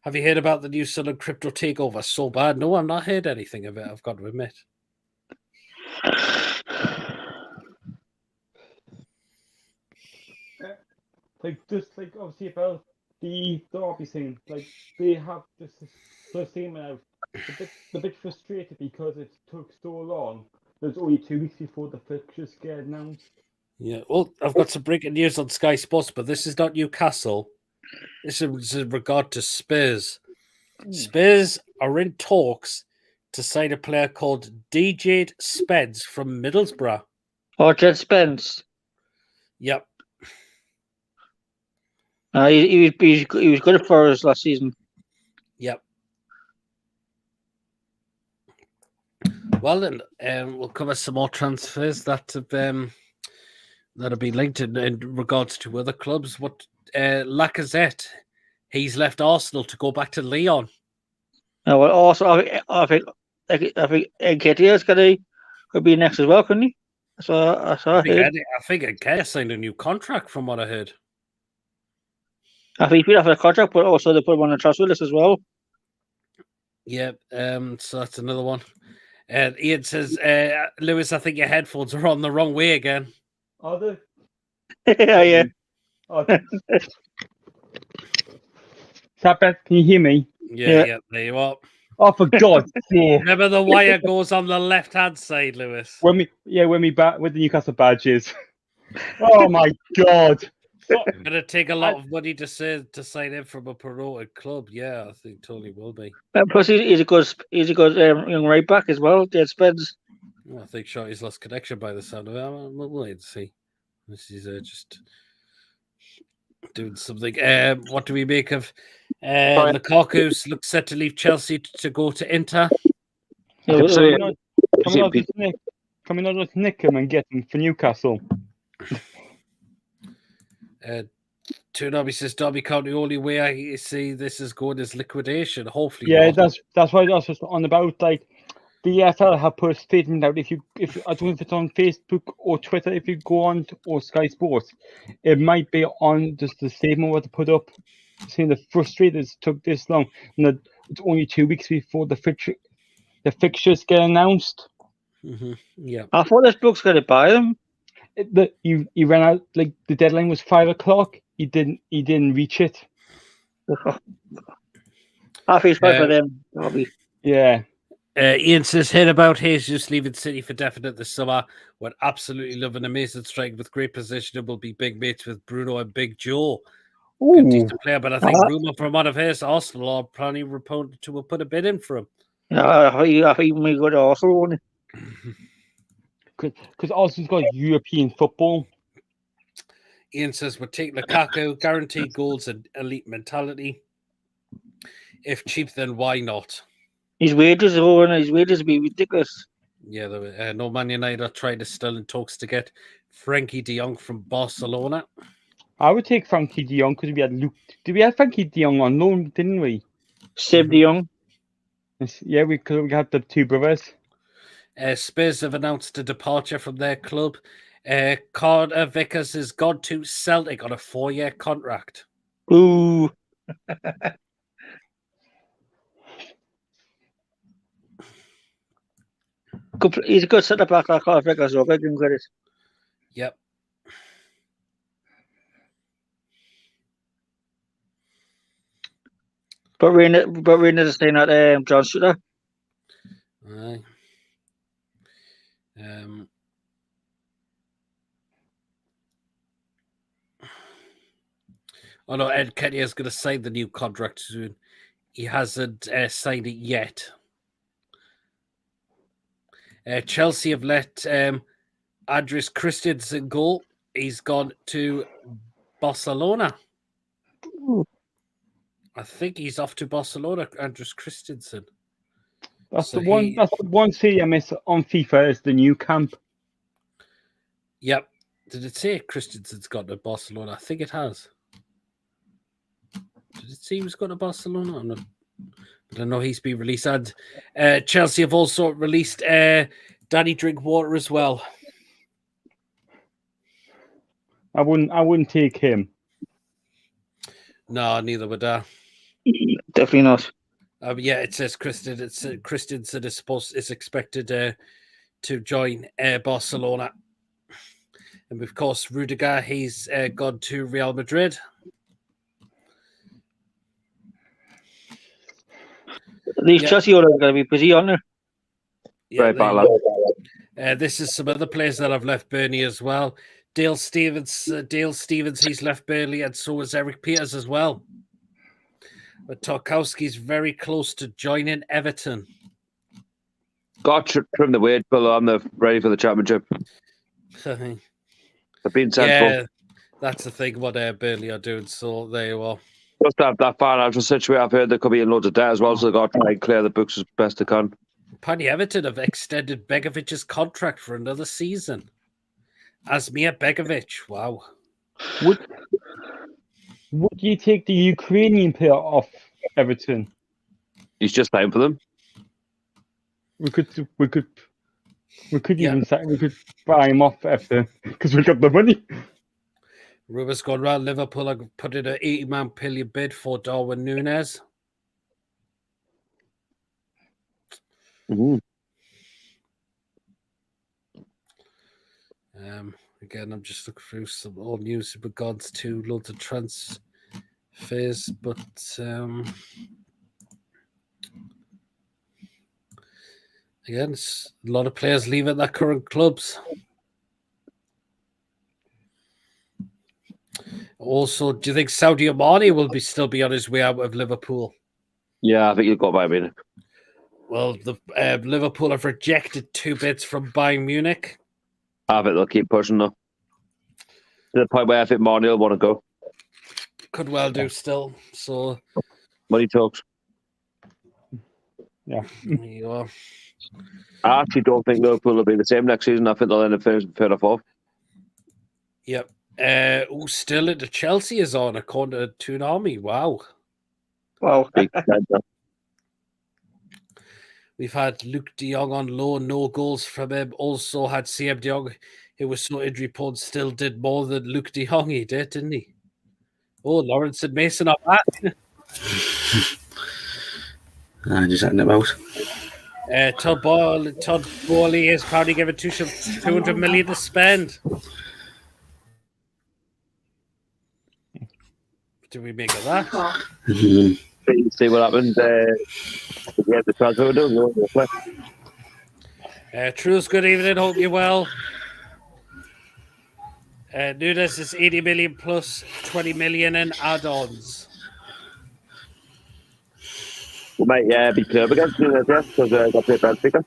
Have you heard about the new Southern crypto takeover? So bad. No, I've not heard anything of it. I've got to admit. Obviously about the Derby thing, they have this statement out. A bit frustrated because it took so long. There's only 2 weeks before the fixtures get announced. Yeah, well, I've got some breaking news on Sky Sports, but this is not Newcastle. This is in regard to Spurs. Spurs are in talks to sign a player called DJ Spence from Middlesbrough. Oh, Jed Spence. Yep. He was good for us last season. Yep. Well, then we'll cover some more transfers that have been linked in regards to other clubs. What Lacazette? He's left Arsenal to go back to Lyon. Well, also I think NKT could be next as well, couldn't he? I think Nketiah signed a new contract from what I heard. I think he'd have a contract, but also they put him on the transfer list as well. Yeah, so that's another one. Ian says, Lewis, I think your headphones are on the wrong way again. Are they? Yeah. Sapet, can you hear me? Yeah, there you are. Oh, for God's sake! Remember the wire goes on the left-hand side, Lewis. When we with the Newcastle badges. Oh my God! So, Gonna take a lot of money to sign in from a promoted club. Yeah, I think totally will be. Plus, he's a good young right back as well. Dead Spence. I think Shorty's lost connection by the sound of it. We'll wait and see. This is just doing something. What do we make of Lukaku? Looks set to leave Chelsea to go to Inter. Can we not just nick him and get him for Newcastle? Toonami says Derby County, the only way I see this is going is liquidation. Hopefully, yeah, not. that's why I was just on about like the EFL have put a statement out. If I don't know if it's on Facebook or Twitter, if you go on or Sky Sports, it might be on just the statement what to put up, saying the frustrators took this long, and that it's only 2 weeks before the fixtures get announced. Mm-hmm. Yeah, I thought this book's going to buy them. He ran out, like the deadline was 5 o'clock. He didn't reach it. I feel sorry for them. Yeah. Ian says, heard about Jesus leaving City for definite this summer. Would absolutely love an amazing strike with great position and will be big mates with Bruno and Big Joe. Good decent player, but I think rumour from one of his Arsenal are planning to put a bid in for him. I think we go to Arsenal. Because Arsenal's got European football. Ian says, we'll take Lukaku, guaranteed goals and elite mentality. If cheap, then why not? His wages would be ridiculous. Yeah, no Man United are trying to still in talks to get Frankie de Jong from Barcelona. I would take Frankie de Jong because we had Luke. Did we have Frankie de Jong on loan, didn't we? Seb de Jong. Yeah, we had the two brothers. Spurs have announced a departure from their club. Carter Vickers has gone to Celtic on a 4-year contract. Ooh. He's a good centre back like Carter Vickers, so give him credit. Yep. But Rangers are saying that John Shooter. Aye. Oh no, Ed Kenny is going to sign the new contract soon. He hasn't signed it yet. Chelsea have let Andres Christensen go. He's gone to Barcelona. Ooh. I think he's off to Barcelona, Andres Christensen. That's the one city I miss on FIFA is the new camp. Yep. Did it say Christensen's gone to Barcelona? I think it has. Did it say he was going to Barcelona? I don't know. He's been released. And Chelsea have also released Danny Drinkwater as well. I wouldn't take him. No, neither would I. Definitely not. Yeah, it says Christensen is expected to join Barcelona. And of course, Rudiger, he's gone to Real Madrid. These Chelsea owners are going to be busy on there. Yeah, this is some other players that have left Burnley as well. Dale Stevens, he's left Burnley, and so is Eric Peters as well. But Tarkowski's very close to joining Everton. Got to trim the weight below. I'm ready for the championship. They've been sensible. Yeah, that's the thing what Burnley are doing. So there you are. Just that financial situation, I've heard they could be in loads of debt as well, so they've got to try and clear the books as best they can. Apparently, Everton have extended Begovic's contract for another season. Asmir Begovic, wow. Would you take the Ukrainian player off Everton? He's just playing for them. We could even buy him off Everton because we got the money. Rumours gone round. Liverpool are put in an £80 million bid for Darwin Núñez. Mm-hmm. Again, I'm just looking through some old news in regards to loads of transfers, but Again, it's a lot of players leaving their current clubs. Also, do you think Sadio Mane will still be on his way out of Liverpool? Yeah, I think he'll go by Munich. Well, the Liverpool have rejected 2 bids from Bayern Munich. I think they'll keep pushing though. To the point where I think Mane will want to go. Could well do still. So Money talks. Yeah. You are. I actually don't think Liverpool will be the same next season. I think they'll end up finishing 3rd or 4th. Yep. Still into Chelsea is on according to Toonami. Wow. Wow. We've had Luke de Jong on loan, no goals from him. Also had CM de Jong, who was so injury prone, still did more than Luke de Jong. He did, didn't he? Oh, Lawrence and Mason up that. Just hanging about. Todd Bowley is probably given 200 million to spend. What do we make of that? See what happens. Yeah, the transfer window. Truls, good evening. Hope you're well. Nunes is 80 million plus 20 million in add-ons. We might be clear against Nunes, yeah, because I got paid Benfica.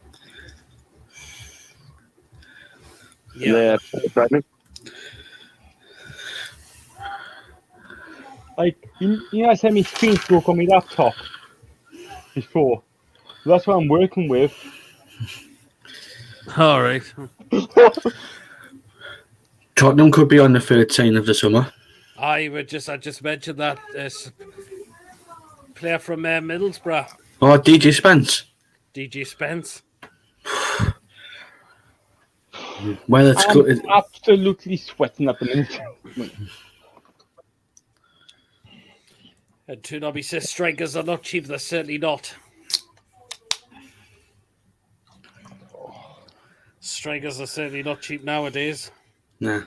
Yeah. Like, you know, I sent me screen broke on my laptop before. That's what I'm working with. All right. Tottenham could be on the 3rd sign of the summer. I just mentioned that player from Middlesbrough, Oh, DJ Spence. DG Spence. Well, it's I'm good. absolutely sweating at the minute. And Toonami says strikers are not cheap. They're certainly not. Strikers are certainly not cheap nowadays. Nah.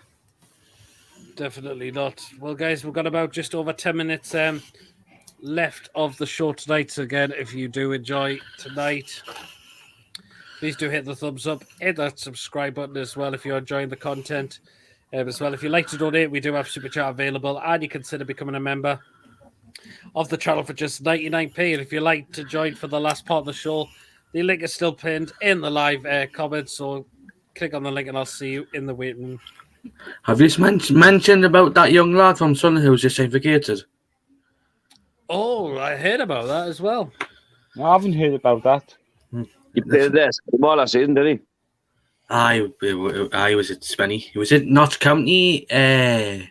Definitely not. Well, guys, we've got about just over 10 minutes left of the show tonight. So again, if you do enjoy tonight, please do hit the thumbs up, hit that subscribe button as well if you're enjoying the content. As well, if you'd like to donate, we do have Super Chat available, and you consider becoming a member of the channel for just 99p. And if you'd like to join for the last part of the show, the link is still pinned in the live comments. So click on the link and I'll see you in the waiting room. Have you mentioned about that young lad from Sunderland who was just vacated? Oh, I heard about that as well. I haven't heard about that. He played this more last season, didn't he? I was at Spenny. He was at Notts County. The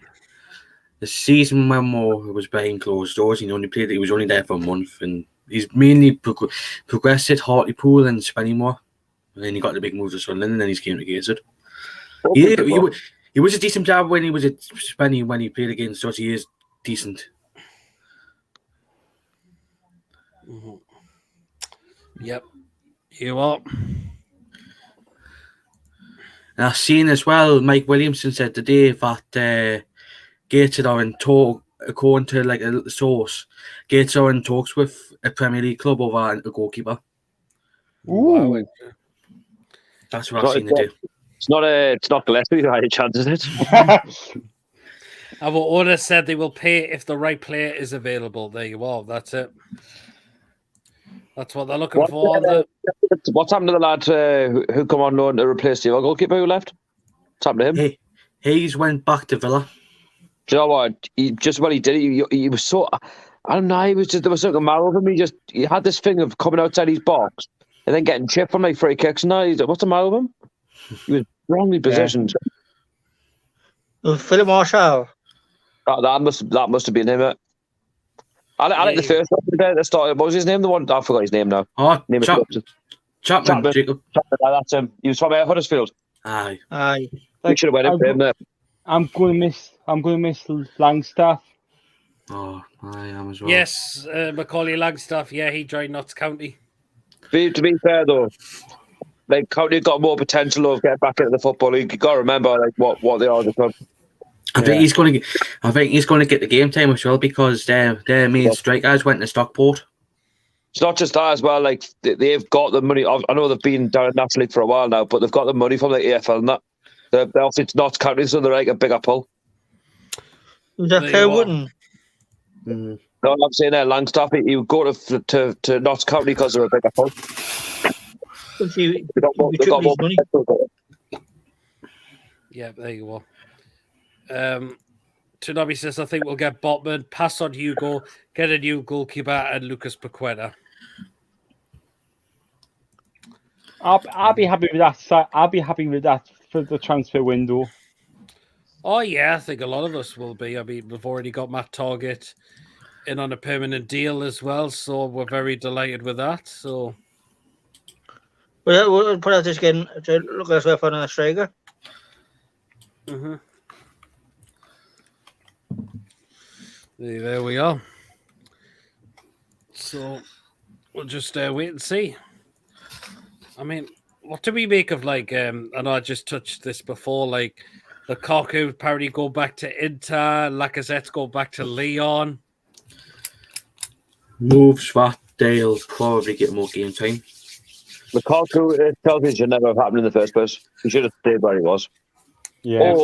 season when Moore was behind closed doors, he was only there for a month, and he's mainly progressed at Hartlepool and Spennymoor, and then he got the big move to Sunderland, and then he's came to Gateshead. He was a decent job when he was at Spenny when he played against us. He is decent. Mm-hmm. Yep, you are. And I've seen as well, Mike Williamson said today that Gateshead are in talk, according to like a source, Gateshead are in talks with a Premier League club over a goalkeeper. Ooh. Wow. That's what I've seen today. It's not Gillespie by any chance, is it? Our owner said they will pay if the right player is available. There you are. That's it. That's what they're looking for. What's happened to the lad who come on loan to replace the other goalkeeper who left? What's happened to him? Hayes went back to Villa. Do you know what? He did. He was so. I don't know. There was something mad with him. He had this thing of coming outside his box and then getting chipped from like free kicks. Now what's the matter with him? He was wrongly positioned. Philip Marshall. That must have been him. I like the first one today at the start. What was his name? The one I forgot his name now. Oh, Chapman. Jacob. That's him. He was from Huddersfield. Aye. We should have went in for him there. I'm going to miss Langstaff. Oh, I am as well. Yes, Macaulay Langstaff. Yeah, he joined Notts County. To be fair though, like County got more potential of getting back into the football league. You got to remember like what they are. I think he's going to get the game time as well because their main strikers went to Stockport. It's not just that as well. Like they've got the money. I know they've been down in National League for a while now, but they've got the money from the AFL and that. They're obviously it's not counting, so they're like a bigger pull. Is that Claire Wooden? No, I'm saying Langstaff. He would go to Notts County because they're a bigger pull. They got more money. Yeah, there you go. Tsunami says, I think we'll get Botman, pass on Hugo, get a new goalkeeper, and Lucas Paqueta. I'll be happy with that. I'll be happy with that for the transfer window. Oh, yeah, I think a lot of us will be. I mean, we've already got Matt Target in on a permanent deal as well, so we're very delighted with that. So, We'll put out this again to look as well for another striker. Mm-hmm. There we are. So we'll just wait and see. I mean, what do we make of like? I know I just touched this before. Like Lukaku apparently go back to Inter, Lacazette's go back to Lyon. Moves that they'll probably get more game time. Lukaku Chelsea should never have happened in the first place. He should have stayed where he was. Yeah.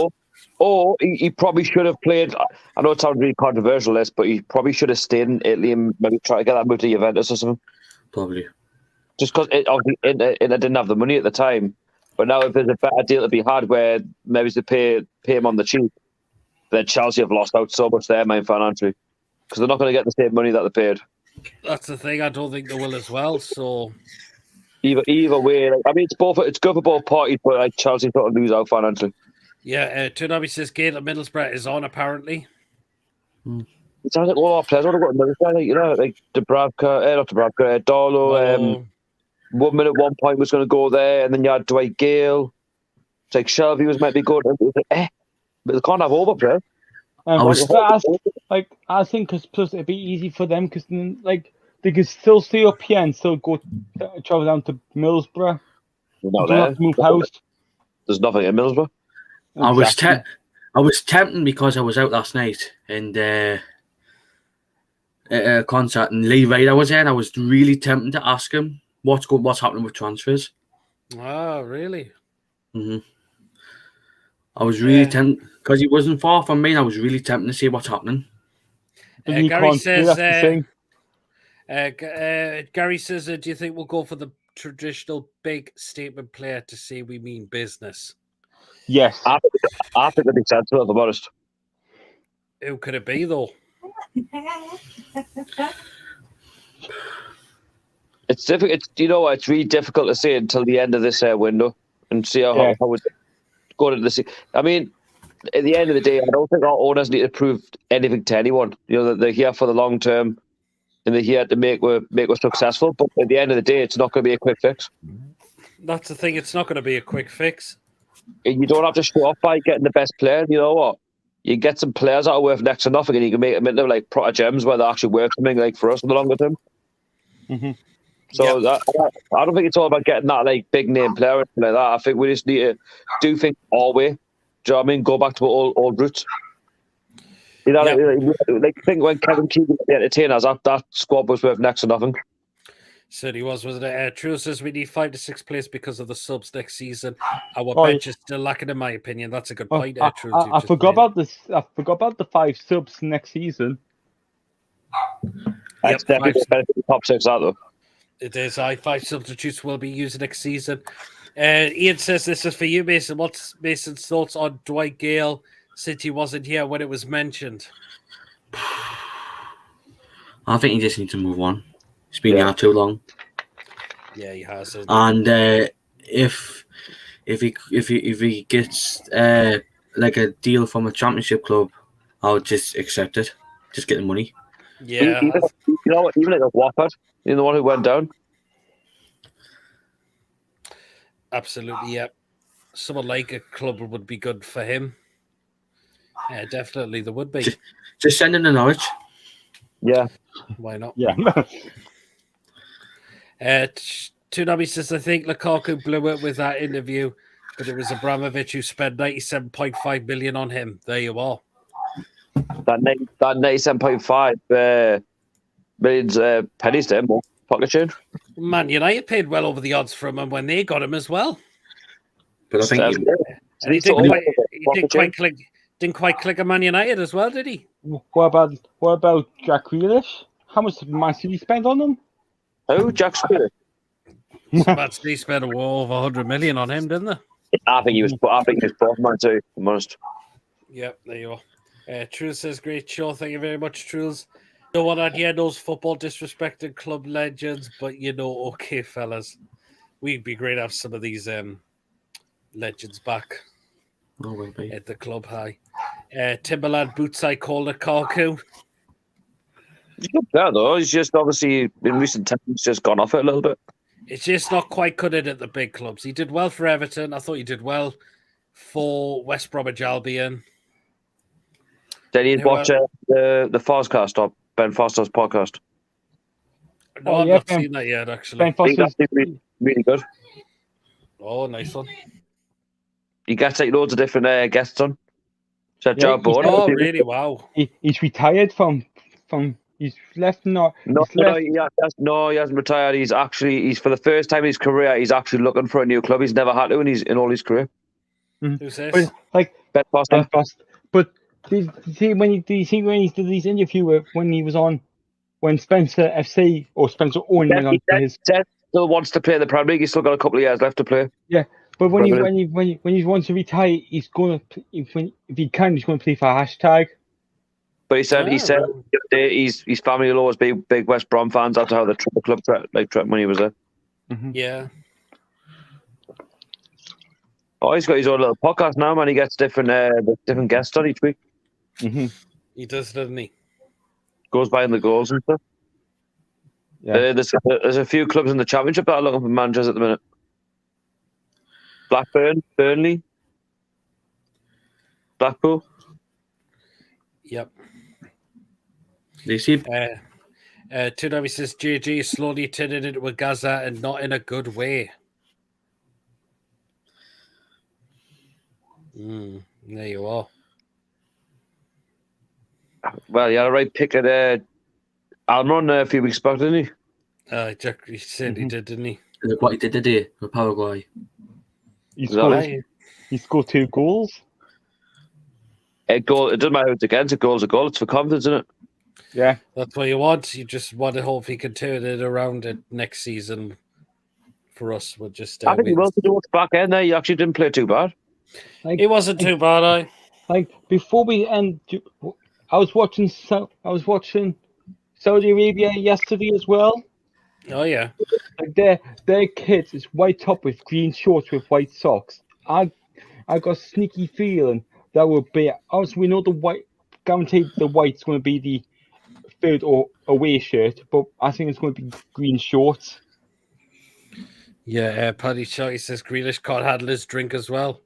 Or he probably should have played. I know it sounds really controversial, this, but he probably should have stayed in Italy and maybe try to get that move to Juventus or something. Probably. Just because Inter didn't have the money at the time. But now if there's a better deal to be had where maybe they pay him on the cheap, then Chelsea have lost out so much there, man, financially. Because they're not going to get the same money that they paid. That's the thing. I don't think they will as well. So either way, like, I mean, it's good for both parties, but like Chelsea sort of lose out financially. Yeah, Tsunami says Gate of Middlesbrough is on apparently. It sounds like all our players want to go to Middlesbrough, like, you know, like Darlow. 1 minute, 1 point was going to go there, and then you had Dwight Gale. It's like Shelby was meant to be good. It was like, but they can't have overplay. I think because plus it'd be easy for them because like they could still stay up here and still go travel down to Middlesbrough. Not don't have to move house. There's nothing in Middlesbrough. Exactly. I was tempted because I was out last night and at a concert and Lee Ryder was there, and I was really tempted to ask him what's happening with transfers. Oh, really? Mm-hmm. I was really tempted because he wasn't far from me. And I was really tempted to see what's happening. Gary says, Gary says, do you think we'll go for the traditional big statement player to say we mean business? Yes. I think it'd be sensible, if I'm honest. Who could it be, though? It's difficult. You know what? It's really difficult to say until the end of this window and see how it go to the season. I mean, at the end of the day, I don't think our owners need to prove anything to anyone. You know, that they're here for the long term and they're here to make us successful. But at the end of the day, it's not going to be a quick fix. That's the thing. It's not going to be a quick fix. You don't have to show off by getting the best player. You know what? You get some players that are worth next to nothing, and you can make them into like proper gems where they actually work something like for us in the longer term. Mm-hmm. So I don't think it's all about getting that like big name player or anything like that. I think we just need to do things our way. Do you know what I mean? Go back to old roots. You know, like think when Kevin Keegan was the entertainers, that squad was worth next to nothing. Certainly was, wasn't it? True says we need 5 to 6 players because of the subs next season. Our bench is still lacking, in my opinion. That's a good point. True, I forgot about this. I forgot about the 5 subs next season. That's definitely the top 6 out though. It is. 5 substitutes will be used next season. Ian says this is for you, Mason. What's Mason's thoughts on Dwight Gale since he wasn't here when it was mentioned? I think he just needs to move on. He's been here too long. Yeah, he has. And if he gets like a deal from a championship club, I'll just accept it. Just get the money. Yeah. Even like a Watford, you know, the one who went down. Absolutely, yeah. Someone like a club would be good for him. Yeah, definitely there would be. Just send him to Norwich. Yeah. Why not? Yeah. Tsunami says, I think Lukaku blew it with that interview, but it was Abramovich who spent 97.5 million on him. There you are. That 97.5 millions pennies to him, Pocket change. Man United paid well over the odds for him, and when they got him as well. But I think And he didn't quite click a Man United as well, did he? What about Jack Grealish? How much did Man City spend on him? Who? Jack Grealish? Man City spent over 100 million on him, didn't they? I think he was both, man, too. I'm honest. Yep, there you are. Truls says, great show. Thank you very much, Truls. No one at those football disrespected club legends, but okay, fellas, we'd be great to have some of these legends back at the club high. Timberland Boots, I called a Carcoon. He's good player, though. He's just obviously in recent times just gone off it a little bit. It's just not quite cut it at the big clubs. He did well for Everton. I thought he did well for West Bromwich Albion. Did you watch the Foscast or Ben Foster's podcast? No, I've not seen that yet, actually. Ben Foster's really good. Oh, nice one. He gets loads of different guests on. Oh, really? Wow. He's retired from. He's left. No, he hasn't retired. He's for the first time in his career. He's actually looking for a new club. He's never had to in all his career. Who's this? Like Ben Foster. But did you see when he did his interview when he was on when Spencer FC or Spencer Owen went on to his still wants to play in the Premier League. He's still got a couple of years left to play. Yeah, but when he wants to retire, he's going to if he can, he's going to play for hashtag. But he said his family will always be big West Brom fans after how the club when he was there. Mm-hmm. Yeah. Oh, he's got his own little podcast now, man. He gets different guests on each week. Mm-hmm. He does, doesn't he? Goes by in the goals and stuff. Yeah. There's a few clubs in the Championship that are looking for managers at the minute. Blackburn, Burnley, Blackpool. Yep. They see. Tunami says JG is slowly turning into a Gaza and not in a good way. There you are. Well, he had a right pick at Almiron a few weeks back, didn't he? Jack, he said he did, didn't he? Look what he did today with Paraguay. He scored 2 goals. It doesn't matter who it's against. A goal's a goal. It's for confidence, isn't it? Yeah. That's what you want. You just want to hope he can turn it around next season for us. We'll just. I think he will do it back end there. He actually didn't play too bad. It wasn't too bad, before we end, I was watching Saudi Arabia yesterday as well. Oh yeah. Like their kids is white top with green shorts with white socks. I got a sneaky feeling that would be. Obviously, we know the white. Guaranteed, the white's going to be the third or away shirt, but I think it's going to be green shorts. Yeah, Paddy Shotty says Grealish can't handle his drink as well.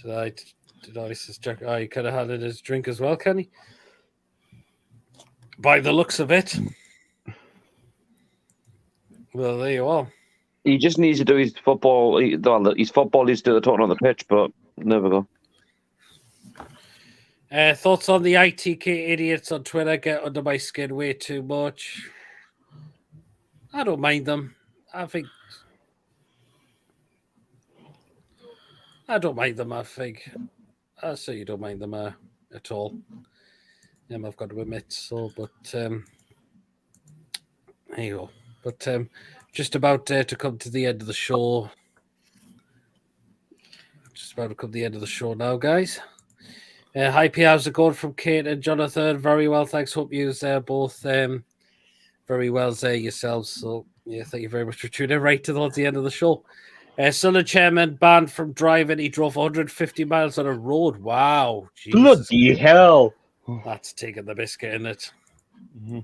Did I says Jack? Oh, he could have handled his drink as well, can he? By the looks of it. Well, there you are. He just needs to do his football. His football needs to do the talking on the pitch, but never go. Thoughts on the ITK idiots on Twitter get under my skin way too much. I don't mind them. I don't mind them. I say you don't mind them at all. I've got to admit so, but there you go. But just about to come to the end of the show. Just about to come to the end of the show now, guys. Hi, P. How's it going from Kate and Jonathan? Very well, thanks. Hope you both very well yourselves. So, yeah, thank you very much for tuning in right towards the end of the show. Sunderland chairman banned from driving. He drove 150 miles on a road. Wow. Jesus. Bloody hell. That's taking the biscuit, isn't it? Mm-hmm.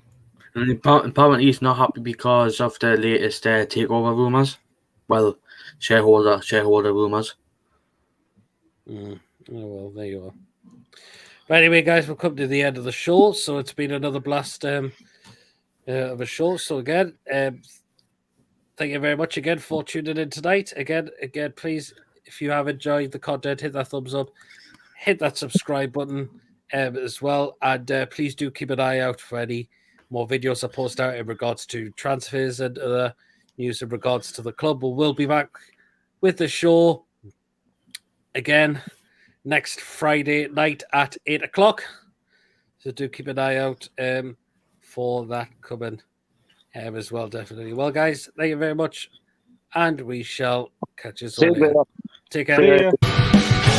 And apparently he's not happy because of the latest takeover rumours. Well, shareholder rumours. Oh, well, there you are. But anyway, guys, we've come to the end of the show, so it's been another blast of a show. So again, thank you very much again for tuning in tonight. Again, please, if you have enjoyed the content, hit that thumbs up, hit that subscribe button as well, and please do keep an eye out for any more videos are posted out in regards to transfers and other news in regards to the club. We will be back with the show again next Friday night at 8 o'clock. So do keep an eye out for that coming as well, definitely. Well, guys, thank you very much. And we shall catch you soon. Take care. See ya.